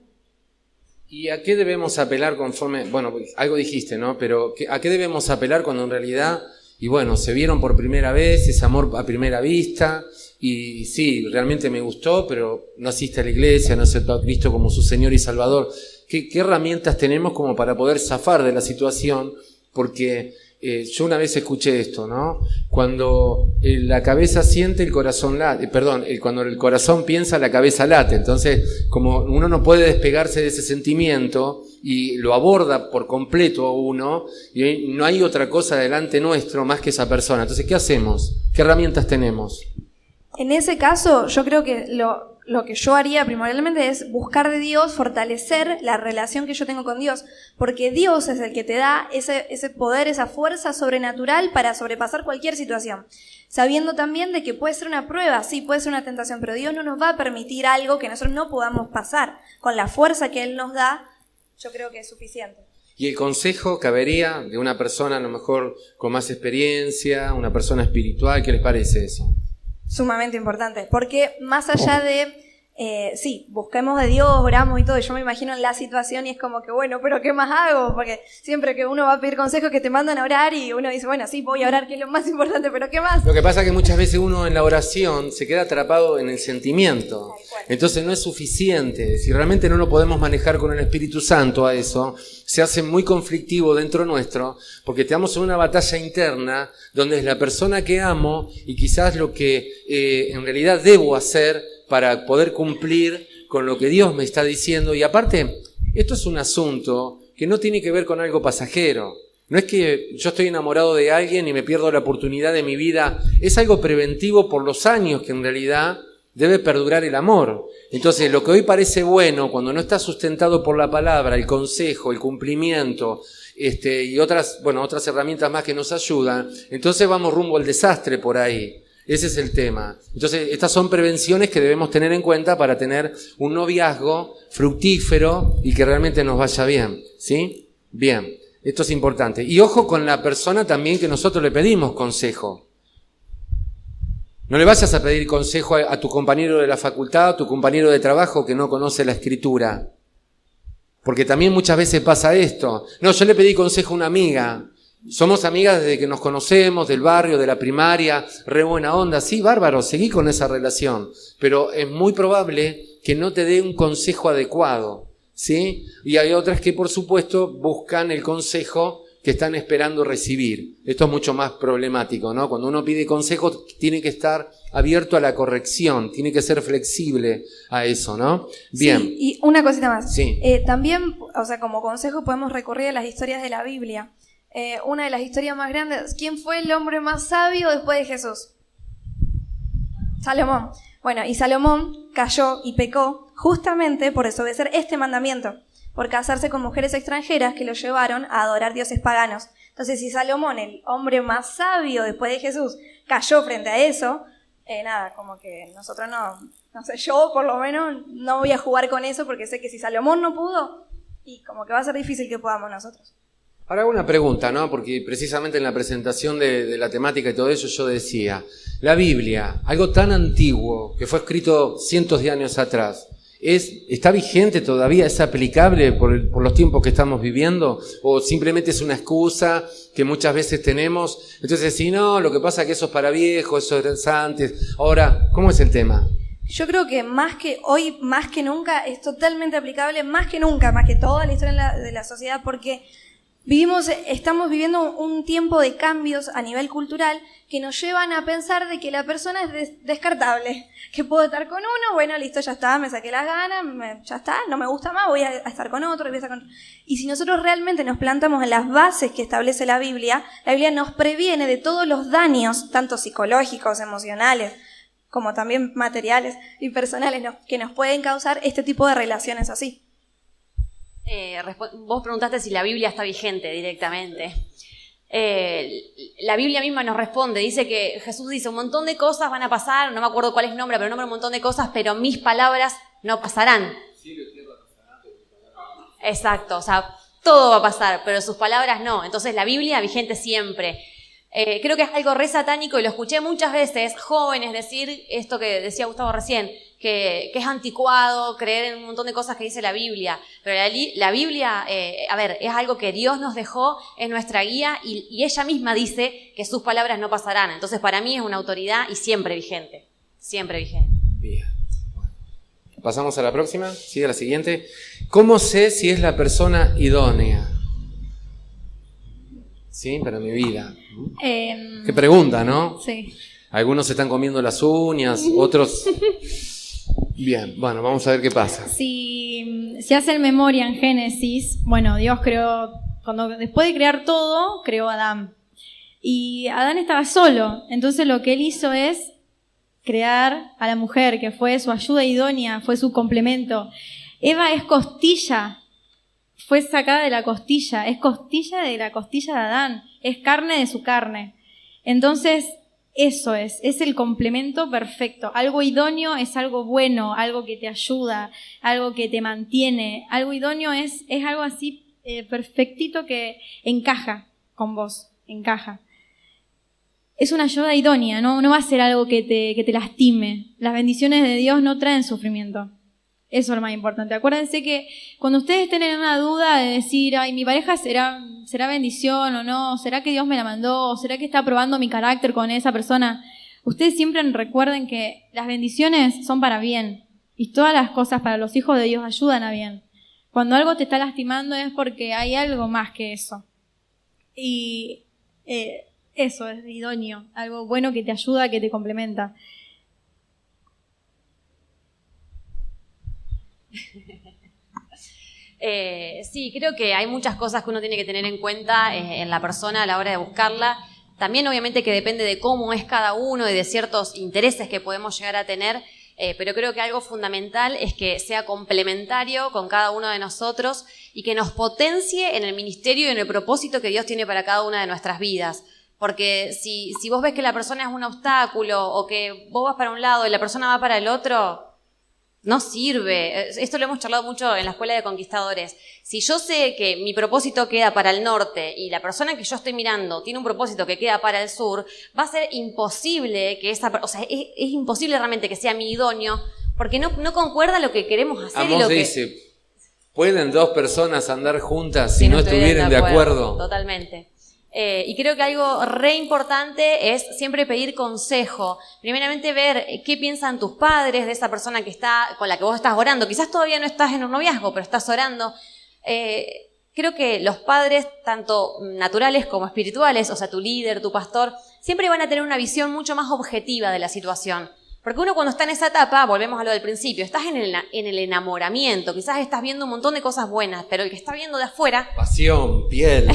¿Y a qué debemos apelar conforme, bueno, algo dijiste, ¿no? Pero ¿a qué debemos apelar cuando en realidad, y bueno, se vieron por primera vez, ese amor a primera vista, y sí, realmente me gustó, pero no asiste a la iglesia, no aceptó a Cristo como su Señor y Salvador? ¿Qué herramientas tenemos como para poder zafar de la situación? Porque yo una vez escuché esto, ¿no? Cuando la cabeza siente, el corazón late, cuando el corazón piensa, la cabeza late. Entonces, como uno no puede despegarse de ese sentimiento y lo aborda por completo a uno, y no hay otra cosa delante nuestro más que esa persona. Entonces, ¿qué hacemos? ¿Qué herramientas tenemos? En ese caso, yo creo que lo que yo haría primordialmente es buscar de Dios, fortalecer la relación que yo tengo con Dios, porque Dios es el que te da ese poder, esa fuerza sobrenatural para sobrepasar cualquier situación, sabiendo también de que puede ser una prueba, sí, puede ser una tentación, pero Dios no nos va a permitir algo que nosotros no podamos pasar. Con la fuerza que Él nos da, yo creo que es suficiente. Y el consejo cabería de una persona a lo mejor con más experiencia, una persona espiritual. ¿Qué les parece eso? Sumamente importante, porque más allá de sí, busquemos de Dios, oramos y todo. Yo me imagino en la situación y es como que, bueno, pero ¿qué más hago? Porque siempre que uno va a pedir consejos que te mandan a orar y uno dice, bueno, sí, voy a orar, que es lo más importante, pero ¿qué más? Lo que pasa es que muchas veces uno en la oración se queda atrapado en el sentimiento. Entonces no es suficiente. Si realmente no lo podemos manejar con el Espíritu Santo a eso, se hace muy conflictivo dentro nuestro, porque estamos en una batalla interna donde es la persona que amo y quizás lo que en realidad debo hacer para poder cumplir con lo que Dios me está diciendo. Y aparte, esto es un asunto que no tiene que ver con algo pasajero. No es que yo estoy enamorado de alguien y me pierdo la oportunidad de mi vida. Es algo preventivo por los años que en realidad debe perdurar el amor. Entonces, lo que hoy parece bueno, cuando no está sustentado por la palabra, el consejo, el cumplimiento, y otras herramientas más que nos ayudan, entonces vamos rumbo al desastre por ahí. Ese es el tema. Entonces, estas son prevenciones que debemos tener en cuenta para tener un noviazgo fructífero y que realmente nos vaya bien. ¿Sí? Bien. Esto es importante. Y ojo con la persona también que nosotros le pedimos consejo. No le vayas a pedir consejo a tu compañero de la facultad, a tu compañero de trabajo que no conoce la Escritura. Porque también muchas veces pasa esto. No, yo le pedí consejo a una amiga. Somos amigas desde que nos conocemos, del barrio, de la primaria, re buena onda. Sí, bárbaro, seguí con esa relación. Pero es muy probable que no te dé un consejo adecuado, ¿sí? Y hay otras que, por supuesto, buscan el consejo que están esperando recibir. Esto es mucho más problemático, ¿no? Cuando uno pide consejo, tiene que estar abierto a la corrección, tiene que ser flexible a eso, ¿no? Bien. Sí, y una cosita más. Sí. También, o sea, como consejo podemos recurrir a las historias de la Biblia. Una de las historias más grandes, ¿quién fue el hombre más sabio después de Jesús? Salomón. Bueno, y Salomón cayó y pecó justamente por desobedecer este mandamiento, por casarse con mujeres extranjeras que lo llevaron a adorar dioses paganos. Entonces, si Salomón, el hombre más sabio después de Jesús, cayó frente a eso, nada, como que nosotros no sé, yo por lo menos no voy a jugar con eso porque sé que si Salomón no pudo, y como que va a ser difícil que podamos nosotros. Ahora una pregunta, ¿no? Porque precisamente en la presentación de la temática y todo eso yo decía, la Biblia, algo tan antiguo que fue escrito cientos de años atrás, ¿está vigente todavía? ¿Es aplicable por los tiempos que estamos viviendo? ¿O simplemente es una excusa que muchas veces tenemos? Entonces, si no, lo que pasa es que eso es para viejos, eso es antes. Ahora, ¿cómo es el tema? Yo creo que hoy más que nunca, es totalmente aplicable, más que nunca, más que toda la historia de la sociedad, porque estamos viviendo un tiempo de cambios a nivel cultural que nos llevan a pensar de que la persona es descartable, que puedo estar con uno, bueno, listo, ya está, me saqué las ganas, ya está, no me gusta más, voy a estar con otro, y si nosotros realmente nos plantamos en las bases que establece la Biblia nos previene de todos los daños, tanto psicológicos, emocionales, como también materiales y personales, que nos pueden causar este tipo de relaciones así. Vos preguntaste si la Biblia está vigente directamente. La Biblia misma nos responde, dice que Jesús dice un montón de cosas van a pasar, no me acuerdo cuál es el nombre, pero nombra un montón de cosas, pero mis palabras no pasarán. Exacto, o sea, todo va a pasar, pero sus palabras no. Entonces la Biblia vigente siempre. Creo que es algo re satánico y lo escuché muchas veces, jóvenes, decir esto que decía Gustavo recién, que es anticuado creer en un montón de cosas que dice la Biblia. Pero la Biblia, es algo que Dios nos dejó en nuestra guía y ella misma dice que sus palabras no pasarán. Entonces para mí es una autoridad y siempre vigente. Siempre vigente. Bien. Pasamos a la próxima, sigue a la siguiente. ¿Cómo sé si es la persona idónea? Sí, para mi vida. Qué pregunta, ¿no? Sí. Algunos se están comiendo las uñas, otros... Bien, bueno, vamos a ver qué pasa. Si hacen memoria en Génesis, bueno, Dios creó, después de crear todo, creó a Adán. Y Adán estaba solo, entonces lo que él hizo es crear a la mujer, que fue su ayuda idónea, fue su complemento. Eva es costilla, fue sacada de la costilla, es costilla de la costilla de Adán, es carne de su carne. Entonces, eso es el complemento perfecto. Algo idóneo es algo bueno, algo que te ayuda, algo que te mantiene. Algo idóneo es algo así perfectito que encaja con vos, encaja. es una ayuda idónea, no va a ser algo que te lastime. Las bendiciones de Dios no traen sufrimiento. Eso es lo más importante. Acuérdense que cuando ustedes estén en una duda de decir, ay, mi pareja será bendición o no, será que Dios me la mandó, o será que está probando mi carácter con esa persona, ustedes siempre recuerden que las bendiciones son para bien y todas las cosas para los hijos de Dios ayudan a bien. Cuando algo te está lastimando es porque hay algo más que eso. Y eso es idóneo, algo bueno que te ayuda, que te complementa. Sí, creo que hay muchas cosas que uno tiene que tener en cuenta en la persona a la hora de buscarla. También obviamente que depende de cómo es cada uno y de ciertos intereses que podemos llegar a tener, pero creo que algo fundamental es que sea complementario con cada uno de nosotros y que nos potencie en el ministerio y en el propósito que Dios tiene para cada una de nuestras vidas. Porque si vos ves que la persona es un obstáculo o que vos vas para un lado y la persona va para el otro, no sirve. Esto lo hemos charlado mucho en la Escuela de Conquistadores. Si yo sé que mi propósito queda para el norte y la persona que yo estoy mirando tiene un propósito que queda para el sur, va a ser imposible que es imposible realmente que sea mi idóneo, porque no concuerda lo que queremos hacer. Amós y lo dice, ¿pueden dos personas andar juntas si no estuvieran de acuerdo? Totalmente. Y creo que algo re importante es siempre pedir consejo. Primeramente ver qué piensan tus padres de esa persona con la que vos estás orando. Quizás todavía no estás en un noviazgo, pero estás orando. Creo que los padres, tanto naturales como espirituales, o sea, tu líder, tu pastor, siempre van a tener una visión mucho más objetiva de la situación. Porque uno cuando está en esa etapa, volvemos a lo del principio, estás en el enamoramiento, quizás estás viendo un montón de cosas buenas, pero el que está viendo de afuera... Pasión, piel,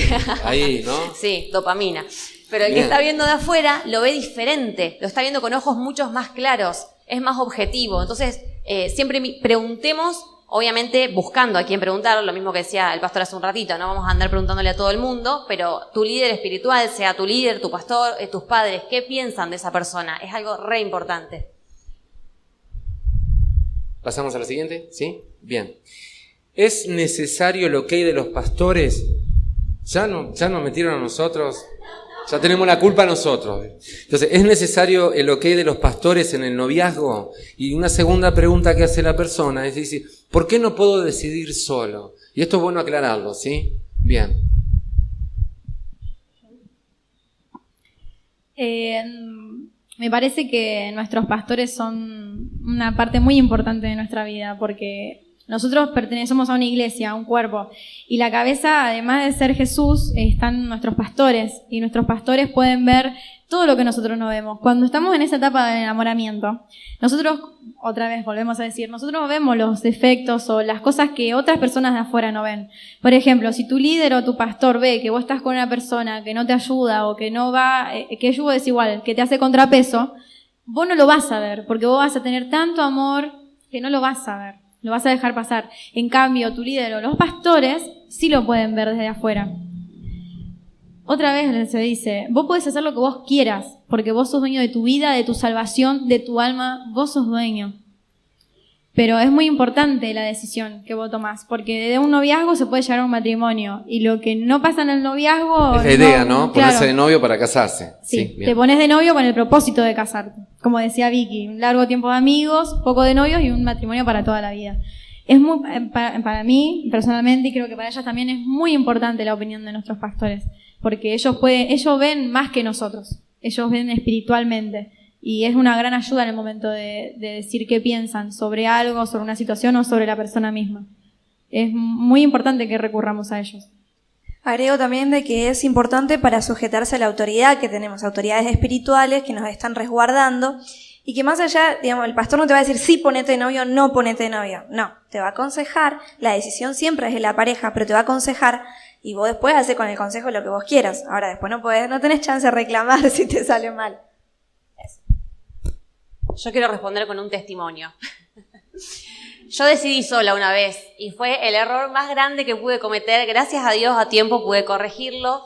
ahí, ¿no? Sí, dopamina. Pero el que está viendo de afuera lo ve diferente, lo está viendo con ojos mucho más claros, es más objetivo. Entonces, siempre preguntemos, obviamente buscando a quién preguntar, lo mismo que decía el pastor hace un ratito, no vamos a andar preguntándole a todo el mundo, pero tu líder espiritual, sea tu líder, tu pastor, tus padres, ¿qué piensan de esa persona? Es algo re importante. ¿Pasamos a la siguiente? ¿Sí? Bien. ¿Es necesario el ok de los pastores? Ya nos metieron a nosotros, ya tenemos la culpa nosotros. Entonces, ¿es necesario el ok de los pastores en el noviazgo? Y una segunda pregunta que hace la persona es decir, ¿por qué no puedo decidir solo? Y esto es bueno aclararlo, ¿sí? Bien. Me parece que nuestros pastores son una parte muy importante de nuestra vida porque nosotros pertenecemos a una iglesia, a un cuerpo, y la cabeza, además de ser Jesús, están nuestros pastores, y nuestros pastores pueden ver todo lo que nosotros no vemos. Cuando estamos en esa etapa de enamoramiento, nosotros, otra vez volvemos a decir, nosotros vemos los defectos o las cosas que otras personas de afuera no ven. Por ejemplo, si tu líder o tu pastor ve que vos estás con una persona que no te ayuda o que no va, que ayuda es igual, que te hace contrapeso, vos no lo vas a ver, porque vos vas a tener tanto amor que no lo vas a ver, lo vas a dejar pasar. En cambio, tu líder o los pastores sí lo pueden ver desde afuera. Otra vez se dice, vos podés hacer lo que vos quieras, porque vos sos dueño de tu vida, de tu salvación, de tu alma, vos sos dueño. Pero es muy importante la decisión que vos tomás, porque de un noviazgo se puede llegar a un matrimonio, y lo que no pasa en el noviazgo... Es la idea, ¿no? Ponerse claro, de novio para casarse. Sí, te pones de novio con el propósito de casarte. Como decía Vicky, un largo tiempo de amigos, poco de novios y un matrimonio para toda la vida. Es muy, para mí, personalmente, y creo que para ellas también, es muy importante la opinión de nuestros pastores. Porque ellos ven más que nosotros, ellos ven espiritualmente y es una gran ayuda en el momento de decir qué piensan sobre algo, sobre una situación o sobre la persona misma. Es muy importante que recurramos a ellos. Agrego también de que es importante para sujetarse a la autoridad que tenemos, autoridades espirituales que nos están resguardando y que más allá, digamos, el pastor no te va a decir sí, ponete de novio, no ponete de novio. No, te va a aconsejar, la decisión siempre es de la pareja, pero te va a aconsejar. Y vos después haces con el consejo lo que vos quieras. Ahora después no tenés chance de reclamar si te sale mal. Eso. Yo quiero responder con un testimonio. Yo decidí sola una vez y fue el error más grande que pude cometer. Gracias a Dios a tiempo pude corregirlo,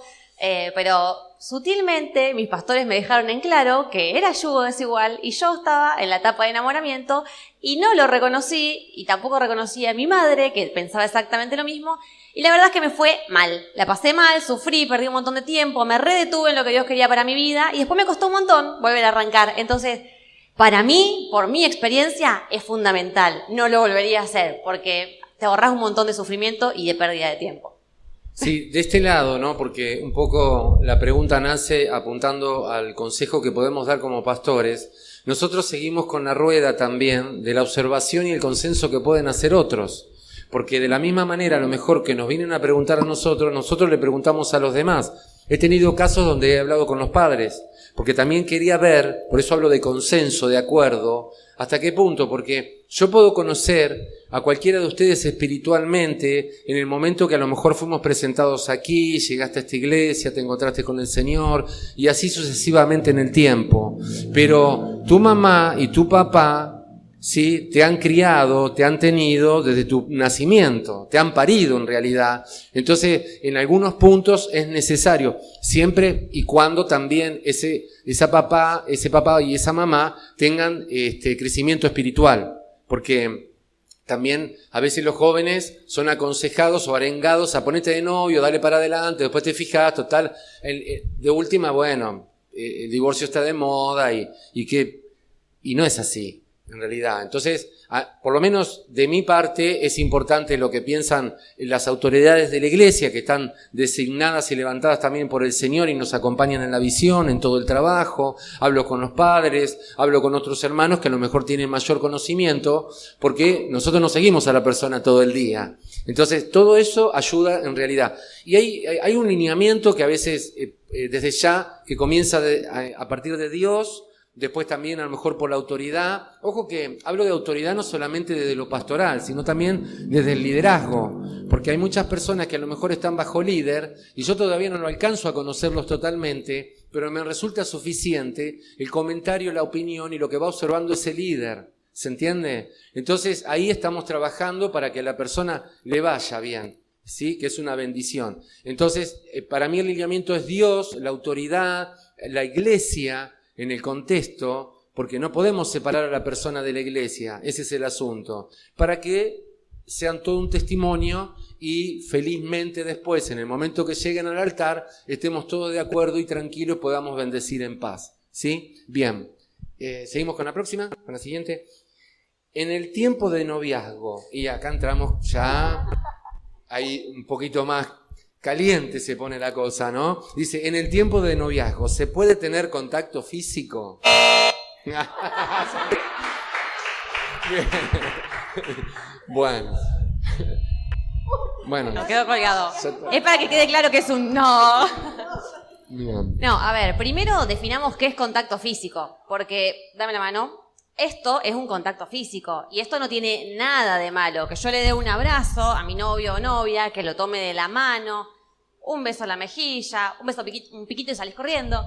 pero sutilmente mis pastores me dejaron en claro que era yugo desigual y yo estaba en la etapa de enamoramiento y no lo reconocí y tampoco reconocí a mi madre, que pensaba exactamente lo mismo. Y la verdad es que me fue mal. La pasé mal, sufrí, perdí un montón de tiempo, me redetuve en lo que Dios quería para mi vida y después me costó un montón volver a arrancar. Entonces, para mí, por mi experiencia, es fundamental. No lo volvería a hacer porque te ahorras un montón de sufrimiento y de pérdida de tiempo. Sí, de este lado, ¿no? Porque un poco la pregunta nace apuntando al consejo que podemos dar como pastores. Nosotros seguimos con la rueda también de la observación y el consenso que pueden hacer otros. Porque de la misma manera, a lo mejor que nos vienen a preguntar a nosotros le preguntamos a los demás. He tenido casos donde he hablado con los padres, porque también quería ver, por eso hablo de consenso, de acuerdo, hasta qué punto, porque yo puedo conocer a cualquiera de ustedes espiritualmente en el momento que a lo mejor fuimos presentados aquí, llegaste a esta iglesia, te encontraste con el Señor, y así sucesivamente en el tiempo. Pero tu mamá y tu papá, sí, te han criado, te han tenido desde tu nacimiento, te han parido en realidad. Entonces, en algunos puntos es necesario, siempre y cuando también ese papá y esa mamá tengan crecimiento espiritual, porque también a veces los jóvenes son aconsejados o arengados a ponerte de novio, dale para adelante, después te fijas, total, de última, bueno, el divorcio está de moda y no es así. En realidad, entonces, por lo menos de mi parte es importante lo que piensan las autoridades de la iglesia, que están designadas y levantadas también por el Señor y nos acompañan en la visión, en todo el trabajo. Hablo con los padres, hablo con otros hermanos que a lo mejor tienen mayor conocimiento, porque nosotros no seguimos a la persona todo el día. Entonces, todo eso ayuda en realidad. Y hay un lineamiento que a veces, desde ya, que comienza a partir de Dios. Después también a lo mejor por la autoridad. Ojo que hablo de autoridad no solamente desde lo pastoral, sino también desde el liderazgo. Porque hay muchas personas que a lo mejor están bajo líder y yo todavía no lo alcanzo a conocerlos totalmente, pero me resulta suficiente el comentario, la opinión y lo que va observando ese líder. ¿Se entiende? Entonces ahí estamos trabajando para que a la persona le vaya bien, ¿sí? Que es una bendición. Entonces, para mí el lineamiento es Dios, la autoridad, la iglesia, en el contexto, porque no podemos separar a la persona de la iglesia, ese es el asunto, para que sean todo un testimonio y felizmente después, en el momento que lleguen al altar, estemos todos de acuerdo y tranquilos, podamos bendecir en paz, ¿sí? Bien, seguimos con la próxima, con la siguiente. En el tiempo de noviazgo, y acá entramos ya, hay un poquito más caliente se pone la cosa, ¿no? Dice, en el tiempo de noviazgo, ¿se puede tener contacto físico? Bueno. Nos quedó colgado. Es para que quede claro que es un no. Bien. No, a ver, primero definamos qué es contacto físico, porque, dame la mano, esto es un contacto físico y esto no tiene nada de malo. Que yo le dé un abrazo a mi novio o novia, que lo tome de la mano, un beso a la mejilla, un piquito y salís corriendo.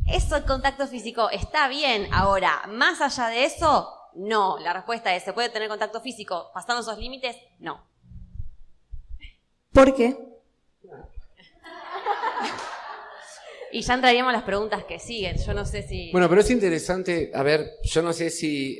Eso, el contacto físico, está bien. Ahora, más allá de eso, no. La respuesta es, ¿se puede tener contacto físico pasando esos límites? No. ¿Por qué? Y ya entraríamos a las preguntas que siguen. Yo no sé si... Bueno, pero es interesante, a ver, yo no sé si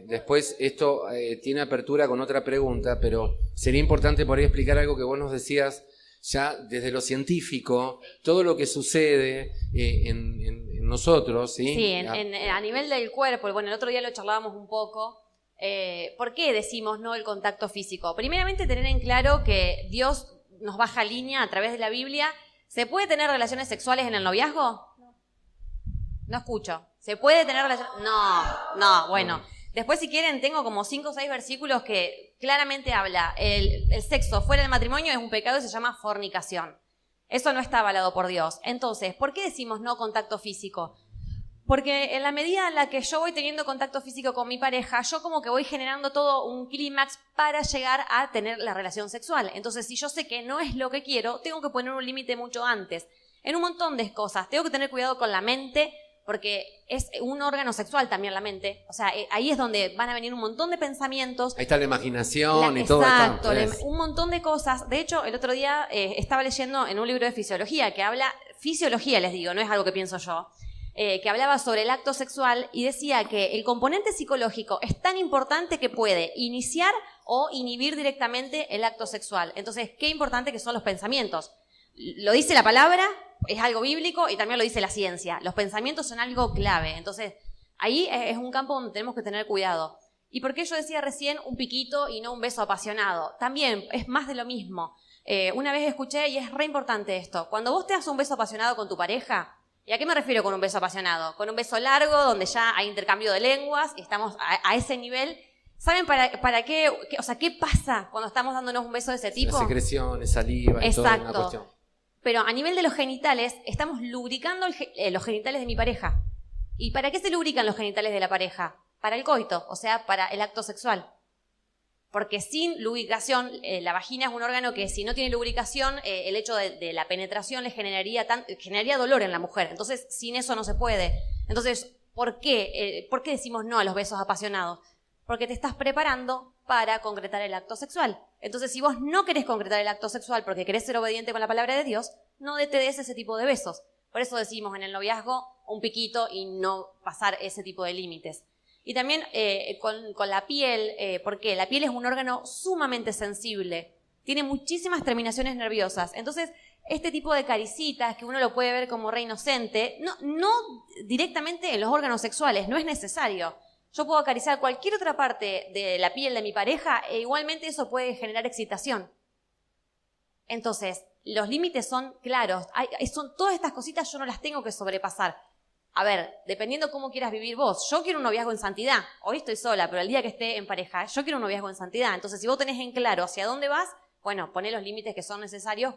después esto tiene apertura con otra pregunta, pero sería importante por ahí explicar algo que vos nos decías ya desde lo científico, todo lo que sucede en nosotros, ¿sí? Sí, a nivel del cuerpo, bueno, el otro día lo charlábamos un poco. ¿Por qué decimos no el contacto físico? Primeramente, tener en claro que Dios nos baja línea a través de la Biblia. ¿Se puede tener relaciones sexuales en el noviazgo? No escucho. ¿Se puede tener relaciones? No, bueno. Después, si quieren, tengo como 5 o 6 versículos que claramente habla. El sexo fuera del matrimonio es un pecado y se llama fornicación. Eso no está avalado por Dios. Entonces, ¿por qué decimos no contacto físico? Porque en la medida en la que yo voy teniendo contacto físico con mi pareja, yo como que voy generando todo un clímax para llegar a tener la relación sexual. Entonces, si yo sé que no es lo que quiero, tengo que poner un límite mucho antes. En un montón de cosas. Tengo que tener cuidado con la mente, porque es un órgano sexual también la mente. O sea, ahí es donde van a venir un montón de pensamientos. Ahí está la imaginación y todo. Exacto, un montón de cosas. De hecho, el otro día estaba leyendo en un libro de fisiología que habla fisiología, les digo, no es algo que pienso yo, que hablaba sobre el acto sexual y decía que el componente psicológico es tan importante que puede iniciar o inhibir directamente el acto sexual. Entonces, qué importante que son los pensamientos. Lo dice la palabra, es algo bíblico y también lo dice la ciencia. Los pensamientos son algo clave. Entonces, ahí es un campo donde tenemos que tener cuidado. ¿Y por qué yo decía recién un piquito y no un beso apasionado? También es más de lo mismo. Una vez escuché, y es re importante esto, cuando vos te das un beso apasionado con tu pareja, ¿y a qué me refiero con un beso apasionado? Con un beso largo, donde ya hay intercambio de lenguas, y estamos a ese nivel. ¿Saben para qué? O sea, ¿qué pasa cuando estamos dándonos un beso de ese tipo? La secreción, saliva y toda una cuestión. Pero a nivel de los genitales, estamos lubricando los genitales de mi pareja. ¿Y para qué se lubrican los genitales de la pareja? Para el coito, o sea, para el acto sexual. Porque sin lubricación, la vagina es un órgano que si no tiene lubricación, el hecho de la penetración le generaría dolor en la mujer. Entonces, sin eso no se puede. Entonces, ¿por qué decimos no a los besos apasionados? Porque te estás preparando para concretar el acto sexual. Entonces, si vos no querés concretar el acto sexual porque querés ser obediente con la palabra de Dios, no te des ese tipo de besos. Por eso decimos en el noviazgo un piquito y no pasar ese tipo de límites. Y también con la piel, porque la piel es un órgano sumamente sensible, tiene muchísimas terminaciones nerviosas. Entonces, este tipo de caricitas, que uno lo puede ver como re inocente, no directamente en los órganos sexuales, no es necesario. Yo puedo acariciar cualquier otra parte de la piel de mi pareja e igualmente eso puede generar excitación. Entonces, los límites son claros. Todas estas cositas yo no las tengo que sobrepasar. A ver, dependiendo cómo quieras vivir vos. Yo quiero un noviazgo en santidad. Hoy estoy sola, pero el día que esté en pareja, yo quiero un noviazgo en santidad. Entonces, si vos tenés en claro hacia dónde vas, bueno, poné los límites que son necesarios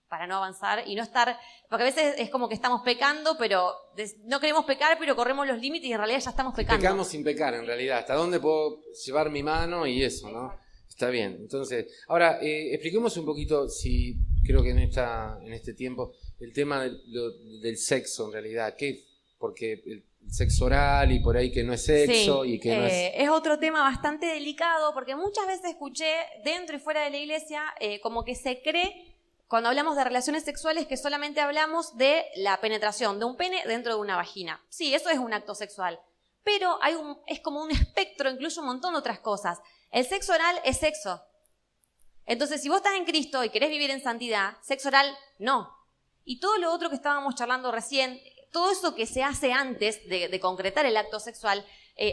para no avanzar y no estar... Porque a veces es como que estamos pecando, pero no queremos pecar, pero corremos los límites y en realidad ya estamos pecando. Pecamos sin pecar, en realidad. ¿Hasta dónde puedo llevar mi mano y eso, no? Está bien. Entonces, ahora, expliquemos un poquito, si creo que en este tiempo, el tema del sexo, en realidad. Porque el sexo oral y por ahí que no es sexo y que no es... Es otro tema bastante delicado, porque muchas veces escuché, dentro y fuera de la iglesia, como que se cree... Cuando hablamos de relaciones sexuales, que solamente hablamos de la penetración de un pene dentro de una vagina. Sí, eso es un acto sexual. Pero es como un espectro, incluye un montón de otras cosas. El sexo oral es sexo. Entonces, si vos estás en Cristo y querés vivir en santidad, sexo oral, no. Y todo lo otro que estábamos charlando recién, todo eso que se hace antes de concretar el acto sexual,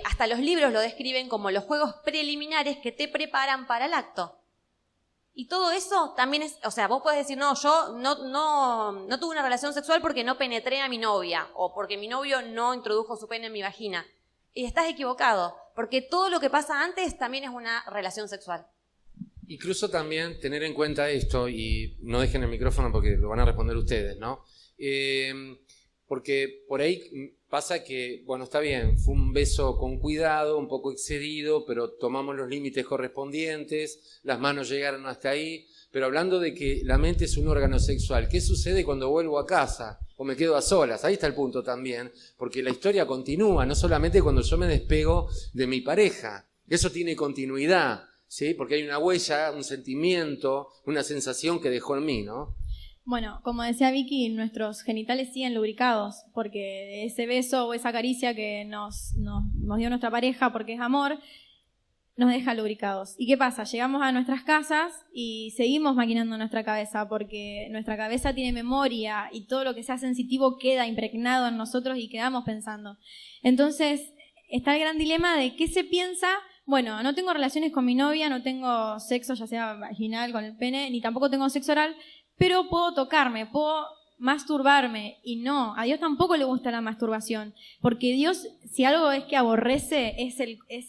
hasta los libros lo describen como los juegos preliminares que te preparan para el acto. Y todo eso también es, o sea, vos podés decir, no, yo no tuve una relación sexual porque no penetré a mi novia o porque mi novio no introdujo su pene en mi vagina. Y estás equivocado, porque todo lo que pasa antes también es una relación sexual. Incluso también tener en cuenta esto, y no dejen el micrófono porque lo van a responder ustedes, ¿no? Porque por ahí pasa que, bueno, está bien, fue un beso con cuidado, un poco excedido, pero tomamos los límites correspondientes, las manos llegaron hasta ahí, pero hablando de que la mente es un órgano sexual, ¿qué sucede cuando vuelvo a casa o me quedo a solas? Ahí está el punto también, porque la historia continúa, no solamente cuando yo me despego de mi pareja, eso tiene continuidad, ¿sí? Porque hay una huella, un sentimiento, una sensación que dejó en mí, ¿no? Bueno, como decía Vicky, nuestros genitales siguen lubricados, porque ese beso o esa caricia que nos dio nuestra pareja, porque es amor, nos deja lubricados. ¿Y qué pasa? Llegamos a nuestras casas y seguimos maquinando nuestra cabeza, porque nuestra cabeza tiene memoria y todo lo que sea sensitivo queda impregnado en nosotros y quedamos pensando. Entonces, está el gran dilema de qué se piensa. Bueno, no tengo relaciones con mi novia, no tengo sexo, ya sea vaginal con el pene, ni tampoco tengo sexo oral, pero puedo tocarme, puedo masturbarme. Y no, a Dios tampoco le gusta la masturbación. Porque Dios, si algo es que aborrece, es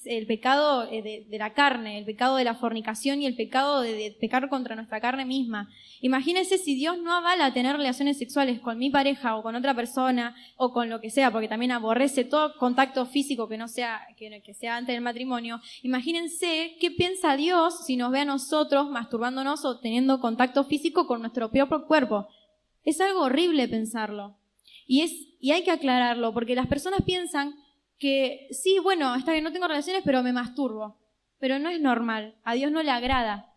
el pecado de la carne, el pecado de la fornicación y el pecado de pecar contra nuestra carne misma. Imagínense si Dios no avala tener relaciones sexuales con mi pareja o con otra persona o con lo que sea, porque también aborrece todo contacto físico que no sea, que sea antes del matrimonio. Imagínense qué piensa Dios si nos ve a nosotros masturbándonos o teniendo contacto físico con nuestro propio cuerpo. Es algo horrible pensarlo. Y hay que aclararlo, porque las personas piensan que sí, bueno, está bien, no tengo relaciones, pero me masturbo. Pero no es normal, a Dios no le agrada.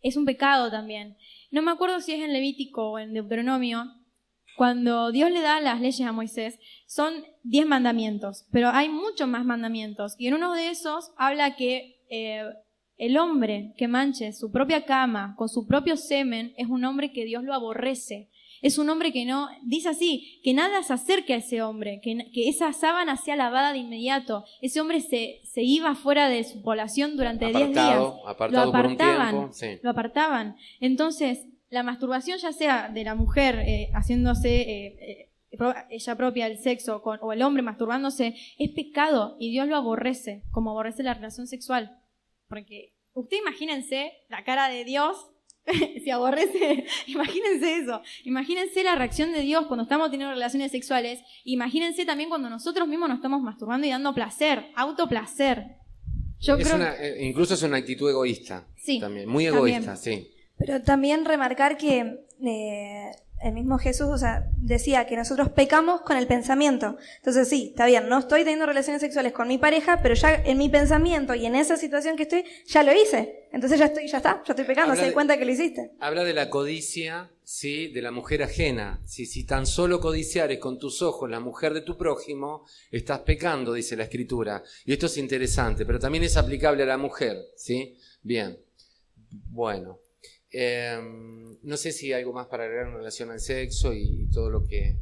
Es un pecado también. No me acuerdo si es en Levítico o en Deuteronomio, Cuando Dios le da las leyes a Moisés, son 10 mandamientos, pero hay muchos más mandamientos. Y en uno de esos habla que el hombre que manche su propia cama con su propio semen es un hombre que Dios lo aborrece. Es un hombre que no, dice así, que nada se acerque a ese hombre, que esa sábana sea lavada de inmediato. Ese hombre se iba fuera de su población durante 10 días. Apartado por un tiempo. Sí. Lo apartaban. Entonces, la masturbación, ya sea de la mujer haciéndose ella propia el sexo o el hombre masturbándose, es pecado y Dios lo aborrece, como aborrece la relación sexual. Porque usted imagínense la cara de Dios. Si aborrece, imagínense eso. Imagínense la reacción de Dios cuando estamos teniendo relaciones sexuales. Imagínense también cuando nosotros mismos nos estamos masturbando y dando placer, autoplacer. Incluso es una actitud egoísta. Sí, también, muy egoísta, sí. Pero también remarcar que el mismo Jesús, decía que nosotros pecamos con el pensamiento. Entonces sí, está bien, no estoy teniendo relaciones sexuales con mi pareja, pero ya en mi pensamiento y en esa situación que estoy, ya lo hice. Entonces ya estoy pecando, se da cuenta que lo hiciste. Habla de la codicia, sí, de la mujer ajena. Si tan solo codiciares con tus ojos la mujer de tu prójimo, estás pecando, dice la Escritura. Y esto es interesante, pero también es aplicable a la mujer, ¿sí? Bien. Bueno. No sé si hay algo más para agregar en relación al sexo y todo lo que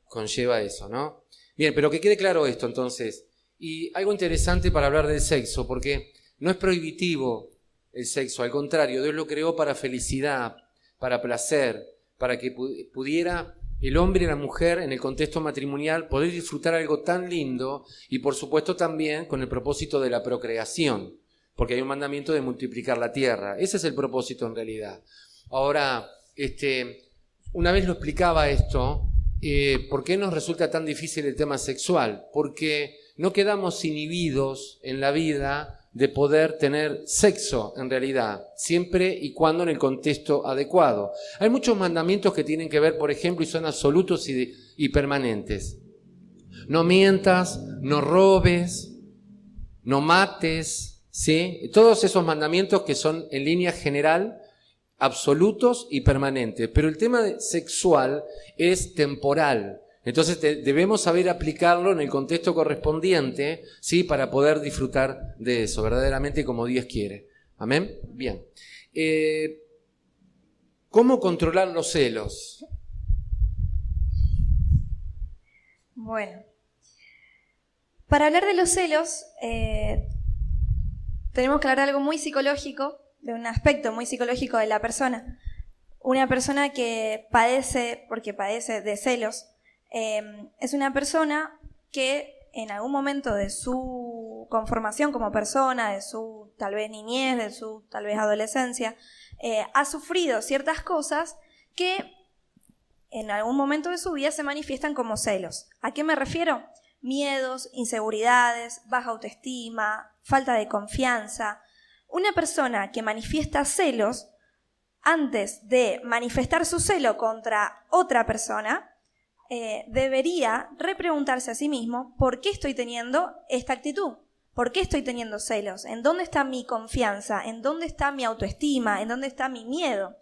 conlleva eso, ¿no? Bien, pero que quede claro esto entonces. Y algo interesante para hablar del sexo, porque no es prohibitivo el sexo, al contrario, Dios lo creó para felicidad, para placer, para que pudiera el hombre y la mujer en el contexto matrimonial poder disfrutar algo tan lindo y por supuesto también con el propósito de la procreación. Porque hay un mandamiento de multiplicar la tierra. Ese es el propósito en realidad. Ahora, una vez lo explicaba esto, ¿por qué nos resulta tan difícil el tema sexual? Porque no quedamos inhibidos en la vida de poder tener sexo en realidad, siempre y cuando en el contexto adecuado. Hay muchos mandamientos que tienen que ver, por ejemplo, y son absolutos y permanentes. No mientas, no robes, no mates. ¿Sí? Todos esos mandamientos que son en línea general absolutos y permanentes, pero el tema sexual es temporal, entonces debemos saber aplicarlo en el contexto correspondiente, ¿sí? Para poder disfrutar de eso verdaderamente como Dios quiere. ¿Amén? Bien. ¿Cómo controlar los celos? Bueno, para hablar de los celos tenemos que hablar de algo muy psicológico, de un aspecto muy psicológico de la persona. Una persona que padece de celos, es una persona que en algún momento de su conformación como persona, de su tal vez niñez, de su tal vez adolescencia, ha sufrido ciertas cosas que en algún momento de su vida se manifiestan como celos. ¿A qué me refiero? Miedos, inseguridades, baja autoestima, falta de confianza. Una persona que manifiesta celos, antes de manifestar su celo contra otra persona, debería repreguntarse a sí mismo ¿por qué estoy teniendo esta actitud? ¿Por qué estoy teniendo celos? ¿En dónde está mi confianza? ¿En dónde está mi autoestima? ¿En dónde está mi miedo?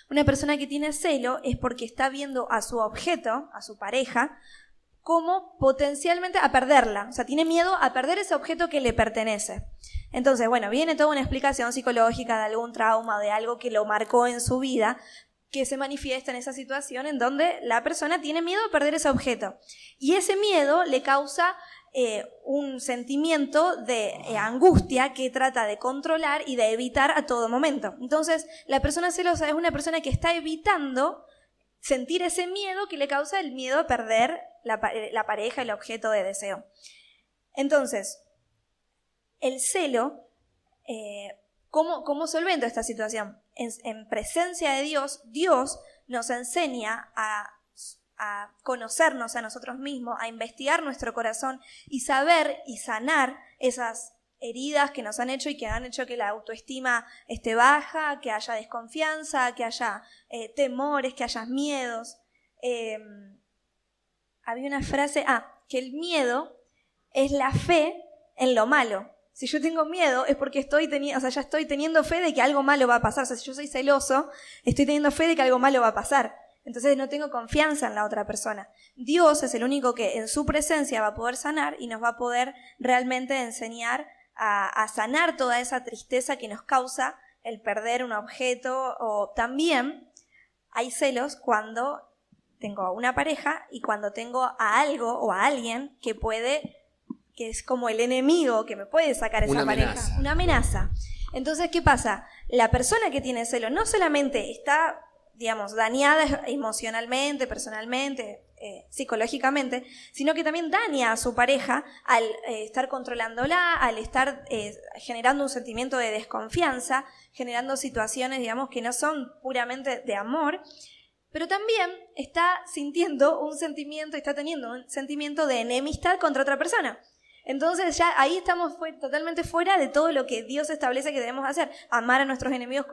Una persona que tiene celo es porque está viendo a su objeto, a su pareja, como potencialmente a perderla. O sea, tiene miedo a perder ese objeto que le pertenece. Entonces, bueno, viene toda una explicación psicológica de algún trauma, de algo que lo marcó en su vida, que se manifiesta en esa situación en donde la persona tiene miedo a perder ese objeto. Y ese miedo le causa un sentimiento de angustia que trata de controlar y de evitar a todo momento. Entonces, la persona celosa es una persona que está evitando sentir ese miedo que le causa el miedo a perder la pareja, el objeto de deseo. Entonces, el celo, ¿cómo solvento esta situación? En presencia de Dios, Dios nos enseña a conocernos a nosotros mismos, a investigar nuestro corazón y saber y sanar esas heridas que nos han hecho y que han hecho que la autoestima esté baja, que haya desconfianza, que haya temores, que haya miedos. Había una frase, que el miedo es la fe en lo malo. Si yo tengo miedo es porque ya estoy teniendo fe de que algo malo va a pasar. O sea, si yo soy celoso, estoy teniendo fe de que algo malo va a pasar. Entonces no tengo confianza en la otra persona. Dios es el único que en su presencia va a poder sanar y nos va a poder realmente enseñar a sanar toda esa tristeza que nos causa el perder un objeto. O también hay celos cuando tengo una pareja y cuando tengo a algo o a alguien que es como el enemigo que me puede sacar esa pareja. Una amenaza. Entonces, ¿qué pasa? La persona que tiene celos no solamente está, digamos, dañada emocionalmente, personalmente, psicológicamente, sino que también daña a su pareja al estar controlándola, al estar generando un sentimiento de desconfianza, generando situaciones, digamos, que no son puramente de amor, pero también está sintiendo un sentimiento, está teniendo un sentimiento de enemistad contra otra persona. Entonces ya ahí estamos totalmente fuera de todo lo que Dios establece que debemos hacer. Amar a nuestros enemigos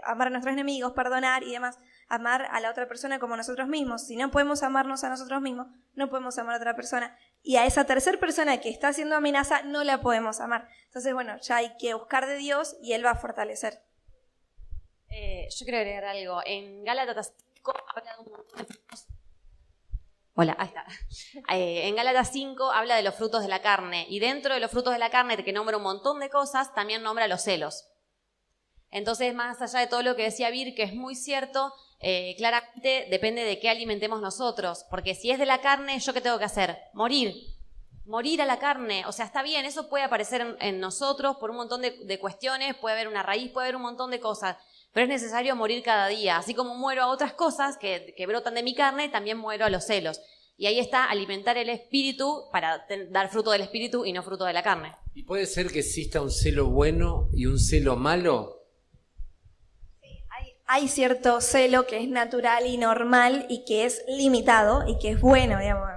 amar a nuestros enemigos, perdonar y demás. Amar a la otra persona como nosotros mismos. Si no podemos amarnos a nosotros mismos, no podemos amar a otra persona. Y a esa tercera persona que está siendo amenaza, no la podemos amar. Entonces, bueno, ya hay que buscar de Dios y Él va a fortalecer. Yo quiero agregar algo. En Gálatas 5 habla de un montón de frutos. Hola, ahí está. En Gálatas 5 habla de los frutos de la carne. Y dentro de los frutos de la carne, que nombra un montón de cosas, también nombra los celos. Entonces, más allá de todo lo que decía Vir, que es muy cierto, claramente depende de qué alimentemos nosotros. Porque si es de la carne, ¿yo qué tengo que hacer? Morir a la carne. O sea, está bien, eso puede aparecer en nosotros por un montón de cuestiones, puede haber una raíz, puede haber un montón de cosas. Pero es necesario morir cada día. Así como muero a otras cosas que brotan de mi carne, también muero a los celos. Y ahí está alimentar el espíritu para dar fruto del espíritu y no fruto de la carne. ¿Y puede ser que exista un celo bueno y un celo malo? Sí, hay cierto celo que es natural y normal y que es limitado y que es bueno, digamos.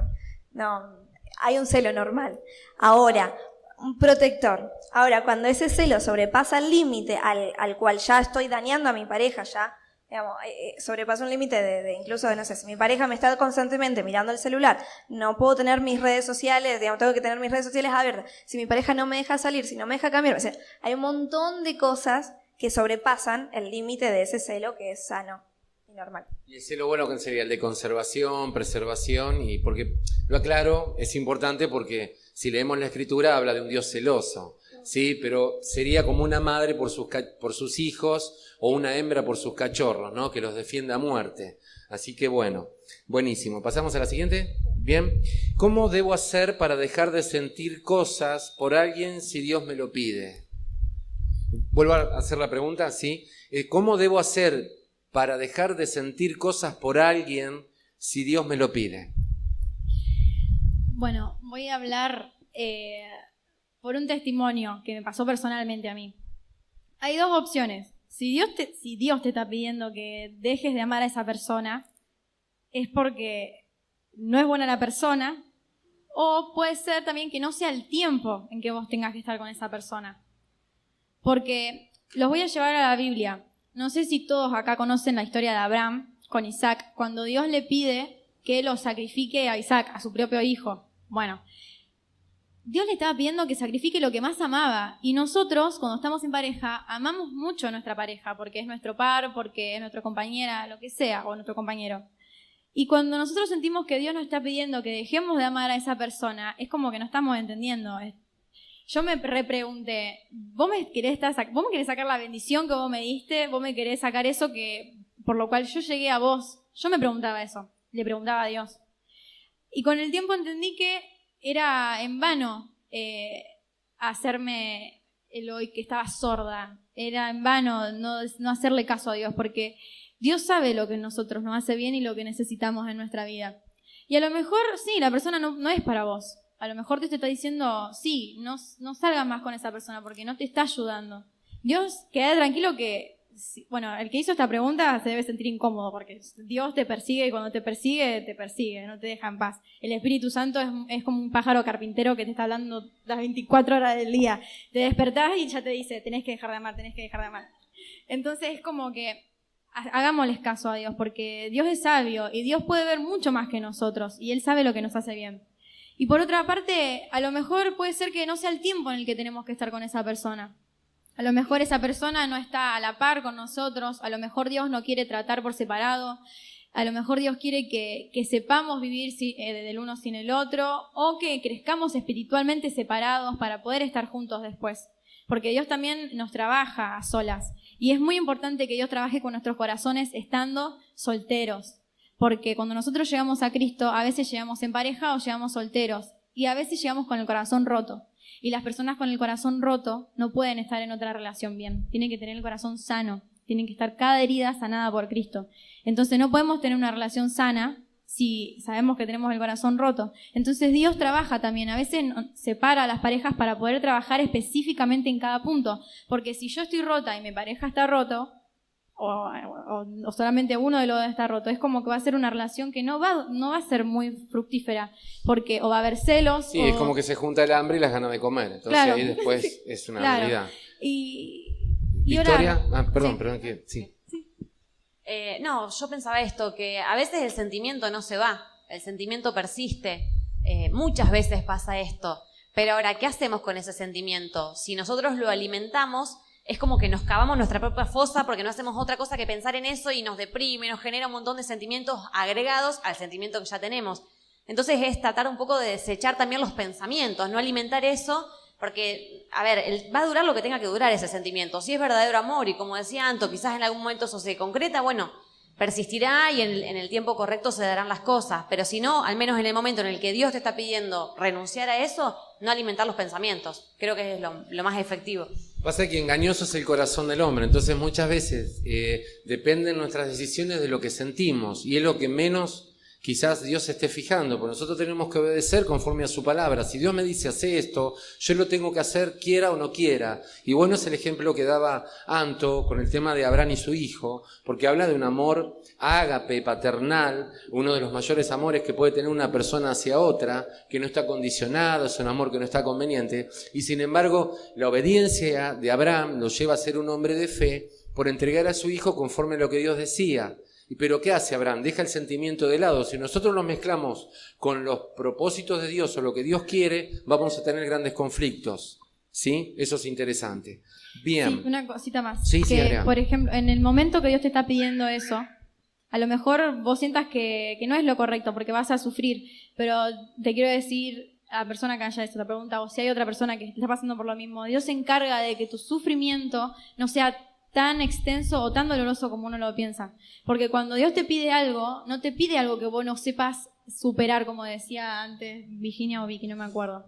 No, hay un celo normal. Ahora, un protector. Ahora, cuando ese celo sobrepasa el límite al cual ya estoy dañando a mi pareja, ya, digamos, sobrepasa un límite de incluso, no sé, si mi pareja me está constantemente mirando el celular, no puedo tener mis redes sociales, digamos, tengo que tener mis redes sociales abiertas. Si mi pareja no me deja salir, si no me deja cambiar, o sea, hay un montón de cosas que sobrepasan el límite de ese celo que es sano y normal. Y el celo bueno sería el de conservación, preservación, y porque, lo aclaro, es importante porque si leemos la Escritura habla de un Dios celoso, ¿sí? Pero sería como una madre por sus hijos o una hembra por sus cachorros, ¿no? Que los defienda a muerte. Así que bueno, buenísimo. ¿Pasamos a la siguiente? Bien. ¿Cómo debo hacer para dejar de sentir cosas por alguien si Dios me lo pide? Vuelvo a hacer la pregunta, ¿sí? ¿Cómo debo hacer para dejar de sentir cosas por alguien si Dios me lo pide? Bueno, voy a hablar por un testimonio que me pasó personalmente a mí. Hay dos opciones. Si Dios te está pidiendo que dejes de amar a esa persona, es porque no es buena la persona, o puede ser también que no sea el tiempo en que vos tengas que estar con esa persona. Porque los voy a llevar a la Biblia. No sé si todos acá conocen la historia de Abraham con Isaac, cuando Dios le pide que lo sacrifique a Isaac, a su propio hijo. Bueno, Dios le estaba pidiendo que sacrifique lo que más amaba. Y nosotros, cuando estamos en pareja, amamos mucho a nuestra pareja, porque es nuestro par, porque es nuestra compañera, lo que sea, o nuestro compañero. Y cuando nosotros sentimos que Dios nos está pidiendo que dejemos de amar a esa persona, es como que no estamos entendiendo. Yo me repregunté, ¿vos me querés sacar la bendición que vos me diste? ¿Vos me querés sacar eso por lo cual yo llegué a vos? Yo me preguntaba eso, le preguntaba a Dios. Y con el tiempo entendí que era en vano hacerme el hoy que estaba sorda. Era en vano no hacerle caso a Dios, porque Dios sabe lo que nosotros nos hace bien y lo que necesitamos en nuestra vida. Y a lo mejor, sí, la persona no es para vos. A lo mejor Dios te está diciendo, sí, no salgas más con esa persona porque no te está ayudando. Dios, queda tranquilo que, bueno, el que hizo esta pregunta se debe sentir incómodo porque Dios te persigue y cuando te persigue, no te deja en paz. El Espíritu Santo es como un pájaro carpintero que te está hablando las 24 horas del día. Te despertás y ya te dice, tenés que dejar de amar. Entonces es como que hagámosles caso a Dios porque Dios es sabio y Dios puede ver mucho más que nosotros y Él sabe lo que nos hace bien. Y por otra parte, a lo mejor puede ser que no sea el tiempo en el que tenemos que estar con esa persona. A lo mejor esa persona no está a la par con nosotros, a lo mejor Dios no quiere tratar por separado, a lo mejor Dios quiere que sepamos vivir del uno sin el otro, o que crezcamos espiritualmente separados para poder estar juntos después. Porque Dios también nos trabaja a solas. Y es muy importante que Dios trabaje con nuestros corazones estando solteros. Porque cuando nosotros llegamos a Cristo, a veces llegamos en pareja o llegamos solteros. Y a veces llegamos con el corazón roto. Y las personas con el corazón roto no pueden estar en otra relación bien. Tienen que tener el corazón sano. Tienen que estar cada herida sanada por Cristo. Entonces no podemos tener una relación sana si sabemos que tenemos el corazón roto. Entonces Dios trabaja también. A veces separa a las parejas para poder trabajar específicamente en cada punto. Porque si yo estoy rota y mi pareja está roto, o solamente uno de los dos está roto, es como que va a ser una relación que no va a ser muy fructífera. Porque o va a haber celos. Sí, es como que se junta el hambre y las ganas de comer. Entonces claro, ahí después es una realidad. Y Victoria, orar. Perdón, que sí. No, yo pensaba esto, que a veces el sentimiento no se va, el sentimiento persiste. Muchas veces pasa esto. Pero ahora, ¿qué hacemos con ese sentimiento? Si nosotros lo alimentamos, es como que nos cavamos nuestra propia fosa porque no hacemos otra cosa que pensar en eso y nos deprime, nos genera un montón de sentimientos agregados al sentimiento que ya tenemos. Entonces es tratar un poco de desechar también los pensamientos, no alimentar eso, porque, a ver, va a durar lo que tenga que durar ese sentimiento. Si es verdadero amor y como decía Anto, quizás en algún momento eso se concreta, bueno, persistirá y en el tiempo correcto se darán las cosas. Pero si no, al menos en el momento en el que Dios te está pidiendo renunciar a eso, no alimentar los pensamientos. Creo que es lo más efectivo. Pasa que engañoso es el corazón del hombre, entonces muchas veces dependen nuestras decisiones de lo que sentimos y es lo que menos quizás Dios se esté fijando, porque nosotros tenemos que obedecer conforme a su palabra. Si Dios me dice hace esto, yo lo tengo que hacer quiera o no quiera. Y bueno, es el ejemplo que daba Anto con el tema de Abraham y su hijo, porque habla de un amor ágape, paternal, uno de los mayores amores que puede tener una persona hacia otra, que no está condicionado, es un amor que no está conveniente. Y sin embargo, la obediencia de Abraham lo lleva a ser un hombre de fe por entregar a su hijo conforme a lo que Dios decía. Pero ¿qué hace Abraham? Deja el sentimiento de lado. Si nosotros lo mezclamos con los propósitos de Dios o lo que Dios quiere, vamos a tener grandes conflictos. ¿Sí? Eso es interesante. Bien. Sí, una cosita más. Sí, que, por ejemplo, en el momento que Dios te está pidiendo eso, a lo mejor vos sientas que no es lo correcto porque vas a sufrir, pero te quiero decir a la persona que haya hecho la pregunta, o si hay otra persona que está pasando por lo mismo, Dios se encarga de que tu sufrimiento no sea tan extenso o tan doloroso como uno lo piensa. Porque cuando Dios te pide algo, no te pide algo que vos no sepas superar, como decía antes Virginia o Vicky, no me acuerdo.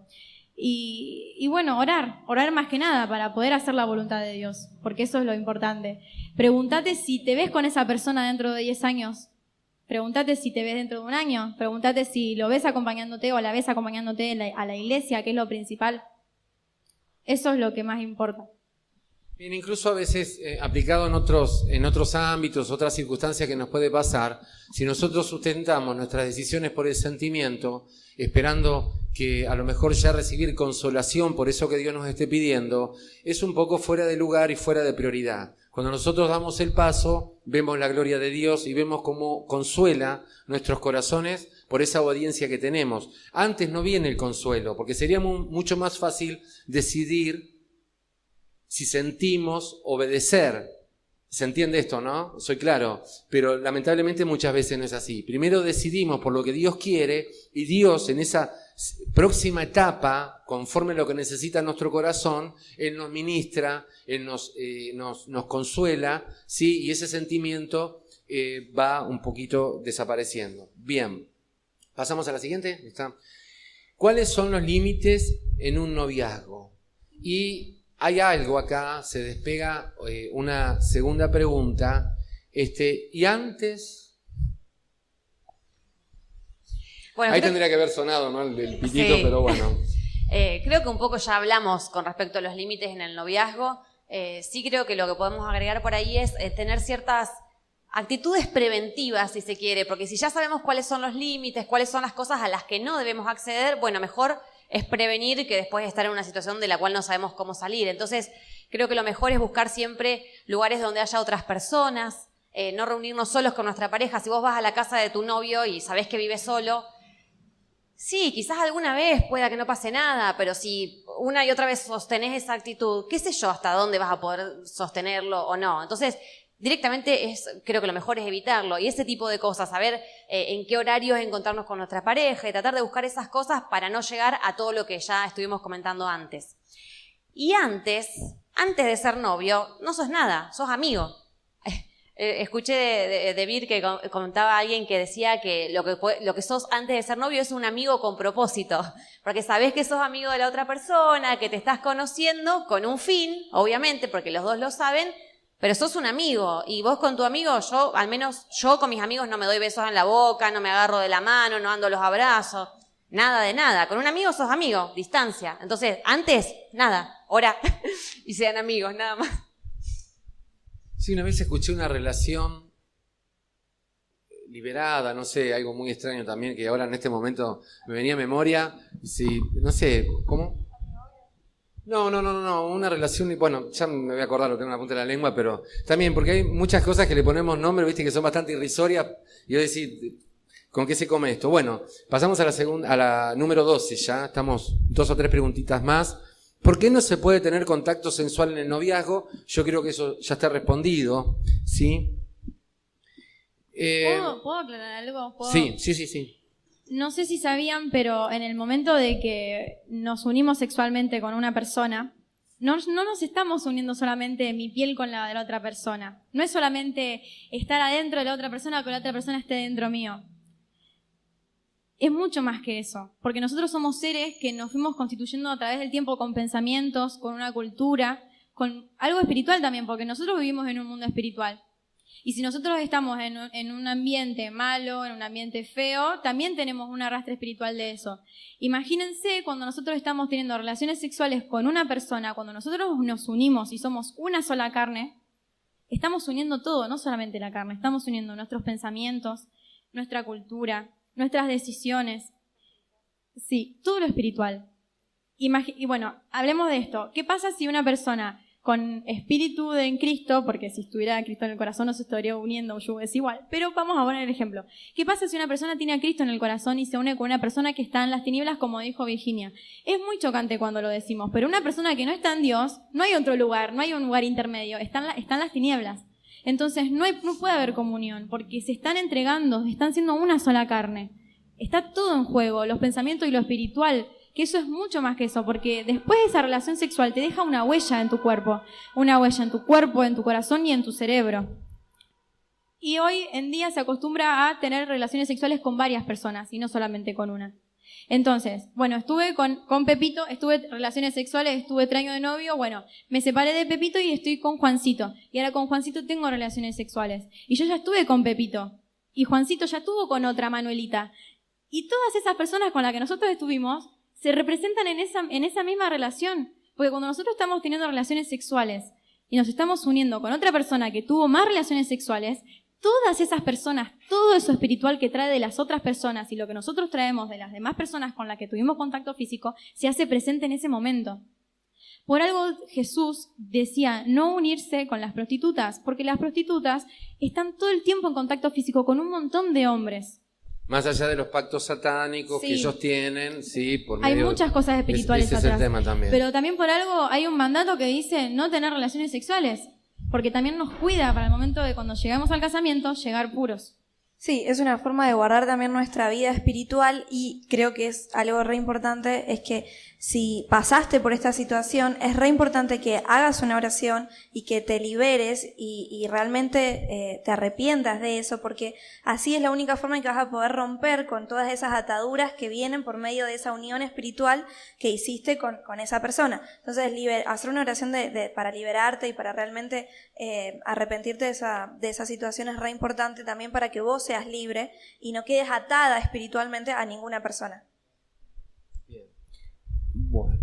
Y bueno, orar más que nada para poder hacer la voluntad de Dios, porque eso es lo importante. Pregúntate si te ves con esa persona dentro de 10 años. Pregúntate si te ves dentro de un año. Pregúntate si lo ves acompañándote o la ves acompañándote a la iglesia, que es lo principal. Eso es lo que más importa. Bien, incluso a veces aplicado en otros ámbitos, otras circunstancias que nos puede pasar, si nosotros sustentamos nuestras decisiones por el sentimiento, esperando que a lo mejor ya recibir consolación por eso que Dios nos esté pidiendo, es un poco fuera de lugar y fuera de prioridad. Cuando nosotros damos el paso, vemos la gloria de Dios y vemos cómo consuela nuestros corazones por esa obediencia que tenemos. Antes no viene el consuelo, porque sería mucho más fácil decidir si sentimos obedecer. ¿Se entiende esto, no? Soy claro, pero lamentablemente muchas veces no es así. Primero decidimos por lo que Dios quiere y Dios en esa próxima etapa, conforme a lo que necesita nuestro corazón, Él nos ministra, Él nos consuela, ¿sí? Y ese sentimiento va un poquito desapareciendo. Bien, pasamos a la siguiente. ¿Está? ¿Cuáles son los límites en un noviazgo? Y hay algo acá, se despega una segunda pregunta, y antes... Bueno, ahí tendría que haber sonado, ¿no? El pitito, sí. Pero bueno. Creo que un poco ya hablamos con respecto a los límites en el noviazgo. Sí creo que lo que podemos agregar por ahí es tener ciertas actitudes preventivas, si se quiere, porque si ya sabemos cuáles son los límites, cuáles son las cosas a las que no debemos acceder, bueno, mejor es prevenir que después estar en una situación de la cual no sabemos cómo salir. Entonces, creo que lo mejor es buscar siempre lugares donde haya otras personas, no reunirnos solos con nuestra pareja. Si vos vas a la casa de tu novio y sabés que vive solo, Sí, quizás alguna vez pueda que no pase nada, pero si una y otra vez sostenés esa actitud, qué sé yo hasta dónde vas a poder sostenerlo o no. Entonces, directamente creo que lo mejor es evitarlo. Y ese tipo de cosas, saber en qué horarios encontrarnos con nuestra pareja y tratar de buscar esas cosas para no llegar a todo lo que ya estuvimos comentando antes. Y antes de ser novio, no sos nada, sos amigo. Escuché de Vir que comentaba a alguien que decía que lo que sos antes de ser novio es un amigo con propósito, porque sabés que sos amigo de la otra persona, que te estás conociendo con un fin, obviamente, porque los dos lo saben, pero sos un amigo, y vos con tu amigo, al menos yo con mis amigos no me doy besos en la boca, no me agarro de la mano, no ando los abrazos, nada de nada. Con un amigo sos amigo, distancia. Entonces, antes, nada, ahora, y sean amigos, nada más. Sí, una vez escuché una relación liberada, no sé, algo muy extraño también, que ahora en este momento me venía a memoria. Sí, no sé, ¿cómo? No, una relación, bueno, ya me voy a acordar, lo tengo en la punta de la lengua, pero también, porque hay muchas cosas que le ponemos nombre, viste, que son bastante irrisorias, y yo decir, ¿con qué se come esto? Bueno, pasamos a la número 12 ya, estamos 2 o 3 preguntitas más. ¿Por qué no se puede tener contacto sensual en el noviazgo? Yo creo que eso ya está respondido, ¿sí? ¿Puedo aclarar algo? Sí. No sé si sabían, pero en el momento de que nos unimos sexualmente con una persona, no nos estamos uniendo solamente mi piel con la de la otra persona. No es solamente estar adentro de la otra persona o que la otra persona esté dentro mío. Es mucho más que eso, porque nosotros somos seres que nos fuimos constituyendo a través del tiempo con pensamientos, con una cultura, con algo espiritual también, porque nosotros vivimos en un mundo espiritual. Y si nosotros estamos en un ambiente malo, en un ambiente feo, también tenemos un arrastre espiritual de eso. Imagínense cuando nosotros estamos teniendo relaciones sexuales con una persona, cuando nosotros nos unimos y somos una sola carne, estamos uniendo todo, no solamente la carne, estamos uniendo nuestros pensamientos, nuestra cultura, nuestras decisiones, sí, todo lo espiritual. Y bueno, hablemos de esto. ¿Qué pasa si una persona con espíritu en Cristo, porque si estuviera Cristo en el corazón no se estaría uniendo, es igual, pero vamos a poner el ejemplo. ¿Qué pasa si una persona tiene a Cristo en el corazón y se une con una persona que está en las tinieblas, como dijo Virginia? Es muy chocante cuando lo decimos, pero una persona que no está en Dios, no hay otro lugar, no hay un lugar intermedio, están las tinieblas. Entonces no puede haber comunión, porque se están entregando, están siendo una sola carne. Está todo en juego, los pensamientos y lo espiritual, que eso es mucho más que eso, porque después de esa relación sexual te deja una huella en tu cuerpo, en tu corazón y en tu cerebro. Y hoy en día se acostumbra a tener relaciones sexuales con varias personas y no solamente con una. Entonces, bueno, estuve con Pepito, estuve relaciones sexuales, estuve 3 años de novio, bueno, me separé de Pepito y estoy con Juancito. Y ahora con Juancito tengo relaciones sexuales. Y yo ya estuve con Pepito. Y Juancito ya estuvo con otra Manuelita. Y todas esas personas con las que nosotros estuvimos se representan en esa misma relación. Porque cuando nosotros estamos teniendo relaciones sexuales y nos estamos uniendo con otra persona que tuvo más relaciones sexuales, todas esas personas, todo eso espiritual que trae de las otras personas y lo que nosotros traemos de las demás personas con las que tuvimos contacto físico, se hace presente en ese momento. Por algo Jesús decía no unirse con las prostitutas, porque las prostitutas están todo el tiempo en contacto físico con un montón de hombres. Más allá de los pactos satánicos que ellos tienen, sí, por medio hay muchas cosas espirituales ese atrás. Es el tema también. Pero también por algo hay un mandato que dice no tener relaciones sexuales, porque también nos cuida para el momento de cuando llegamos al casamiento llegar puros. Sí, es una forma de guardar también nuestra vida espiritual y creo que es algo re importante, es que si pasaste por esta situación, es re importante que hagas una oración y que te liberes y realmente te arrepientas de eso, porque así es la única forma en que vas a poder romper con todas esas ataduras que vienen por medio de esa unión espiritual que hiciste con esa persona. Entonces, hacer una oración para liberarte y para realmente arrepentirte de esa situación es re importante también para que vos seas libre y no quedes atada espiritualmente a ninguna persona. Bien. Bueno,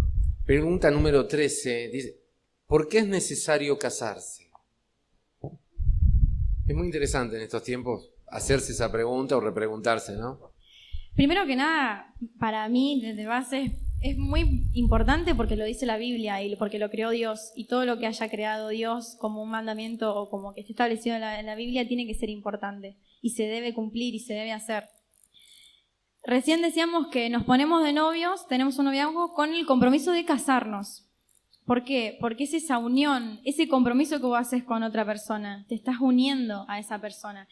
pregunta número 13. Dice, ¿por qué es necesario casarse? Es muy interesante en estos tiempos hacerse esa pregunta o repreguntarse, ¿no? Primero que nada, para mí, desde base, es muy importante porque lo dice la Biblia y porque lo creó Dios, y todo lo que haya creado Dios como un mandamiento o como que esté establecido en la Biblia tiene que ser importante y se debe cumplir y se debe hacer. recién decíamos que nos ponemos de novios, tenemos un noviazgo con el compromiso de casarnos. ¿Por qué? Porque es esa unión, ese compromiso que vos haces con otra persona, te estás uniendo a esa persona.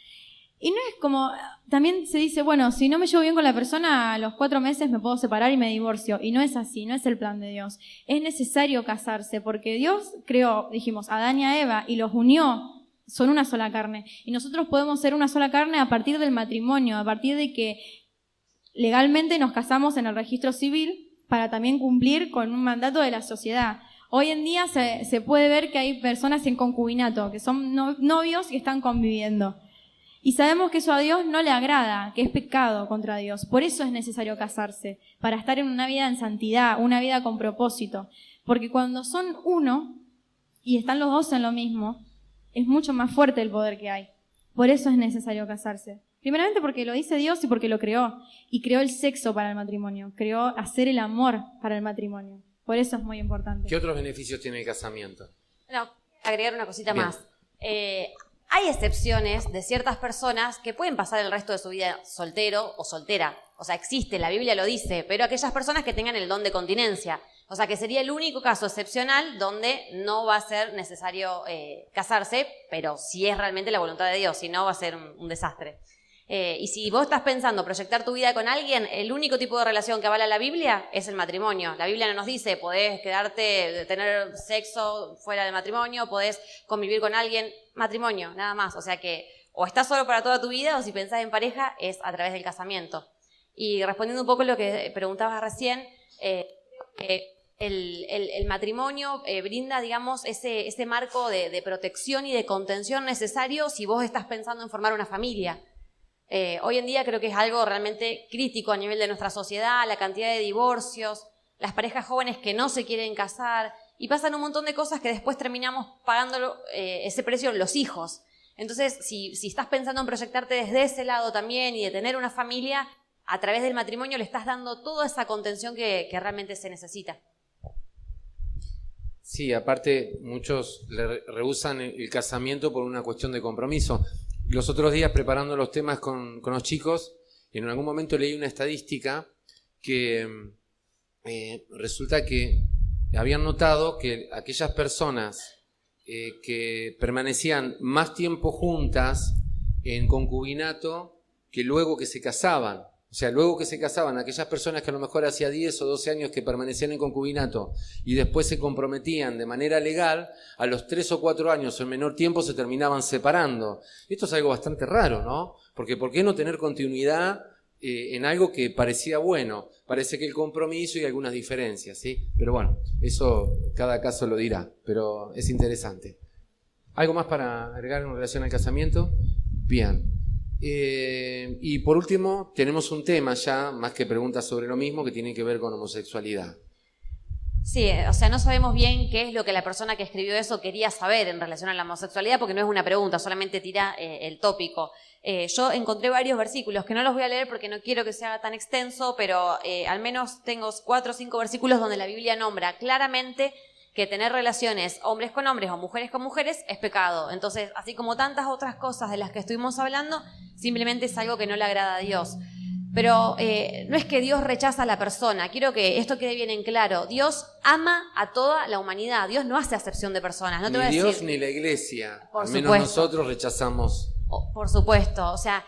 Y no es como, también se dice, bueno, si no me llevo bien con la persona, a los 4 meses me puedo separar y me divorcio. Y no es así, no es el plan de Dios. Es necesario casarse, porque Dios creó, dijimos, a Adán y a Eva, y los unió, son una sola carne. Y nosotros podemos ser una sola carne a partir del matrimonio, a partir de que legalmente nos casamos en el registro civil para también cumplir con un mandato de la sociedad. Hoy en día se puede ver que hay personas en concubinato, que son novios y están conviviendo. Y sabemos que eso a Dios no le agrada, que es pecado contra Dios. Por eso es necesario casarse, para estar en una vida en santidad, una vida con propósito. Porque cuando son uno y están los dos en lo mismo, es mucho más fuerte el poder que hay. Por eso es necesario casarse. Primeramente porque lo dice Dios y porque lo creó. Y creó el sexo para el matrimonio, creó hacer el amor para el matrimonio. Por eso es muy importante. ¿Qué otros beneficios tiene el casamiento? No, agregar una cosita Bien. más. Hay excepciones de ciertas personas que pueden pasar el resto de su vida soltero o soltera. O sea, existe, la Biblia lo dice, pero aquellas personas que tengan el don de continencia. O sea, que sería el único caso excepcional donde no va a ser necesario casarse, pero si es realmente la voluntad de Dios, si no va a ser un desastre. Y si vos estás pensando proyectar tu vida con alguien, el único tipo de relación que avala la Biblia es el matrimonio. La Biblia no nos dice, podés quedarte, tener sexo fuera del matrimonio, podés convivir con alguien, matrimonio, nada más. O sea que o estás solo para toda tu vida o si pensás en pareja es a través del casamiento. Y respondiendo un poco lo que preguntabas recién, el matrimonio brinda, digamos, ese marco de protección y de contención necesario si vos estás pensando en formar una familia. Hoy en día creo que es algo realmente crítico a nivel de nuestra sociedad, la cantidad de divorcios, las parejas jóvenes que no se quieren casar y pasan un montón de cosas que después terminamos pagando ese precio los hijos. Entonces, si estás pensando en proyectarte desde ese lado también y de tener una familia, a través del matrimonio le estás dando toda esa contención que realmente se necesita. Sí, aparte muchos le rehúsan el casamiento por una cuestión de compromiso. Los otros días preparando los temas con los chicos, en algún momento leí una estadística que resulta que habían notado que aquellas personas que permanecían más tiempo juntas en concubinato que luego que se casaban. O sea, luego que se casaban, aquellas personas que a lo mejor hacía 10 o 12 años que permanecían en concubinato y después se comprometían de manera legal, a los 3 o 4 años o en menor tiempo se terminaban separando. Esto es algo bastante raro, ¿no? Porque ¿por qué no tener continuidad en algo que parecía bueno? Parece que el compromiso y algunas diferencias, ¿sí? Pero bueno, eso cada caso lo dirá, pero es interesante. ¿Algo más para agregar en relación al casamiento? Bien. Y por último, tenemos un tema ya, más que preguntas sobre lo mismo, que tiene que ver con homosexualidad. Sí, o sea, no sabemos bien qué es lo que la persona que escribió eso quería saber en relación a la homosexualidad, porque no es una pregunta, solamente tira el tópico. Yo encontré varios versículos que no los voy a leer porque no quiero que sea tan extenso, pero al menos tengo 4 o 5 versículos donde la Biblia nombra claramente que tener relaciones hombres con hombres o mujeres con mujeres es pecado. Entonces, así como tantas otras cosas de las que estuvimos hablando, simplemente es algo que no le agrada a Dios. Pero no es que Dios rechaza a la persona. Quiero que esto quede bien en claro. Dios ama a toda la humanidad. Dios no hace acepción de personas. No te voy a decir, ni Dios ni la iglesia. Por Al menos supuesto. nosotros rechazamos. Por supuesto. O sea,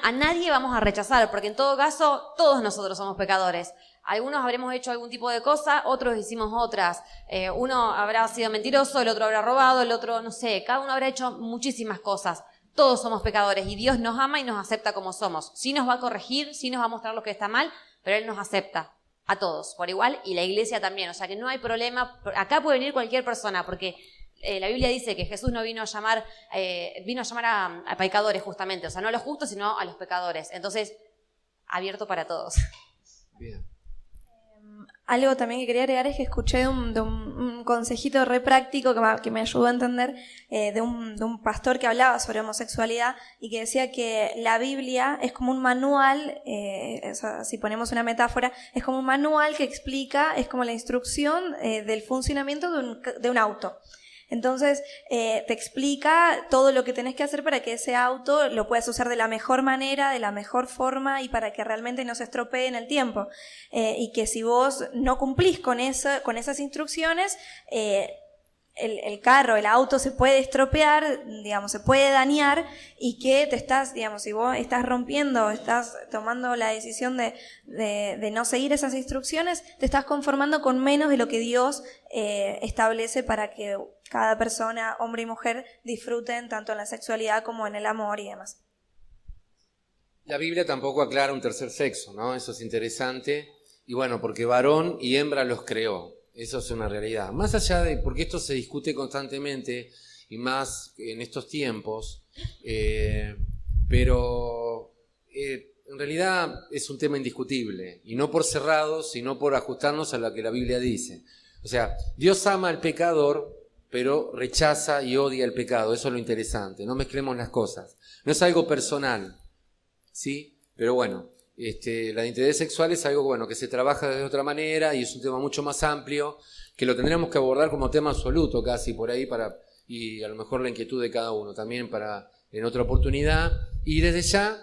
a nadie vamos a rechazar, porque en todo caso, todos nosotros somos pecadores. Algunos habremos hecho algún tipo de cosa, otros hicimos otras. Uno habrá sido mentiroso, el otro habrá robado, el otro, no sé, cada uno habrá hecho muchísimas cosas. Todos somos pecadores y Dios nos ama y nos acepta como somos. Sí nos va a corregir, sí nos va a mostrar lo que está mal, pero Él nos acepta a todos por igual y la iglesia también. O sea que no hay problema. Acá puede venir cualquier persona porque la Biblia dice que Jesús no vino a llamar a pecadores justamente. O sea, no a los justos, sino a los pecadores. Entonces, abierto para todos. Bien. Algo también que quería agregar es que escuché de un consejito re práctico que me ayudó a entender de un pastor que hablaba sobre homosexualidad y que decía que la Biblia es como un manual, si ponemos una metáfora, es como un manual que explica, es como la instrucción del funcionamiento de un auto. Entonces te explica todo lo que tenés que hacer para que ese auto lo puedas usar de la mejor manera, de la mejor forma y para que realmente no se estropee en el tiempo. Y que si vos no cumplís con esas instrucciones, el carro, el auto se puede estropear, digamos, se puede dañar y que te estás, digamos, si vos estás rompiendo, estás tomando la decisión de no seguir esas instrucciones, te estás conformando con menos de lo que Dios establece para que cada persona, hombre y mujer, disfruten tanto en la sexualidad como en el amor y demás. La Biblia tampoco aclara un tercer sexo, ¿no? Eso es interesante. Y bueno, porque varón y hembra los creó. Eso es una realidad. Más allá de, porque esto se discute constantemente y más en estos tiempos, pero en realidad es un tema indiscutible. Y no por cerrados, sino por ajustarnos a lo que la Biblia dice. O sea, Dios ama al pecador, pero rechaza y odia el pecado. Eso es lo interesante. No mezclemos las cosas. No es algo personal, ¿sí? Pero bueno. La identidad sexual es algo bueno que se trabaja de otra manera y es un tema mucho más amplio que lo tendríamos que abordar como tema absoluto casi por ahí y a lo mejor la inquietud de cada uno también para en otra oportunidad. Y desde ya,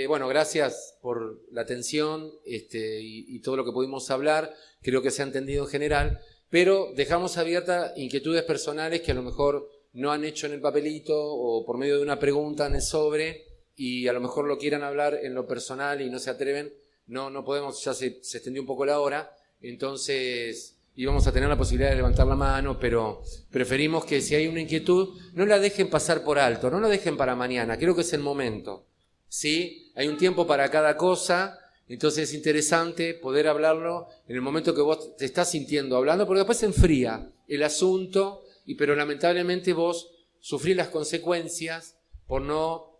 bueno, gracias por la atención y todo lo que pudimos hablar, creo que se ha entendido en general, pero dejamos abiertas inquietudes personales que a lo mejor no han hecho en el papelito o por medio de una pregunta en el sobre y a lo mejor lo quieran hablar en lo personal y no se atreven, no podemos, ya se extendió un poco la hora, entonces íbamos a tener la posibilidad de levantar la mano, pero preferimos que si hay una inquietud, no la dejen pasar por alto, no la dejen para mañana, creo que es el momento, ¿sí? Hay un tiempo para cada cosa, entonces es interesante poder hablarlo en el momento que vos te estás sintiendo hablando, porque después se enfría el asunto, pero lamentablemente vos sufrís las consecuencias por no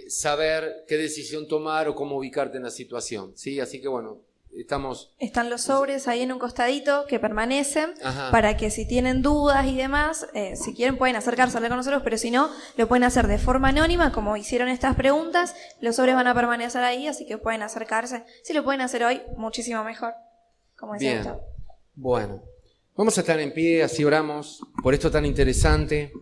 saber qué decisión tomar o cómo ubicarte en la situación, ¿sí? Así que bueno, están los sobres ahí en un costadito que permanecen. Ajá. Para que si tienen dudas y demás, si quieren pueden acercarse a hablar con nosotros, pero si no, lo pueden hacer de forma anónima, como hicieron estas preguntas, los sobres van a permanecer ahí, así que pueden acercarse. Si lo pueden hacer hoy, muchísimo mejor, como decía Gustavo. Bueno, vamos a estar en pie, así oramos por esto tan interesante.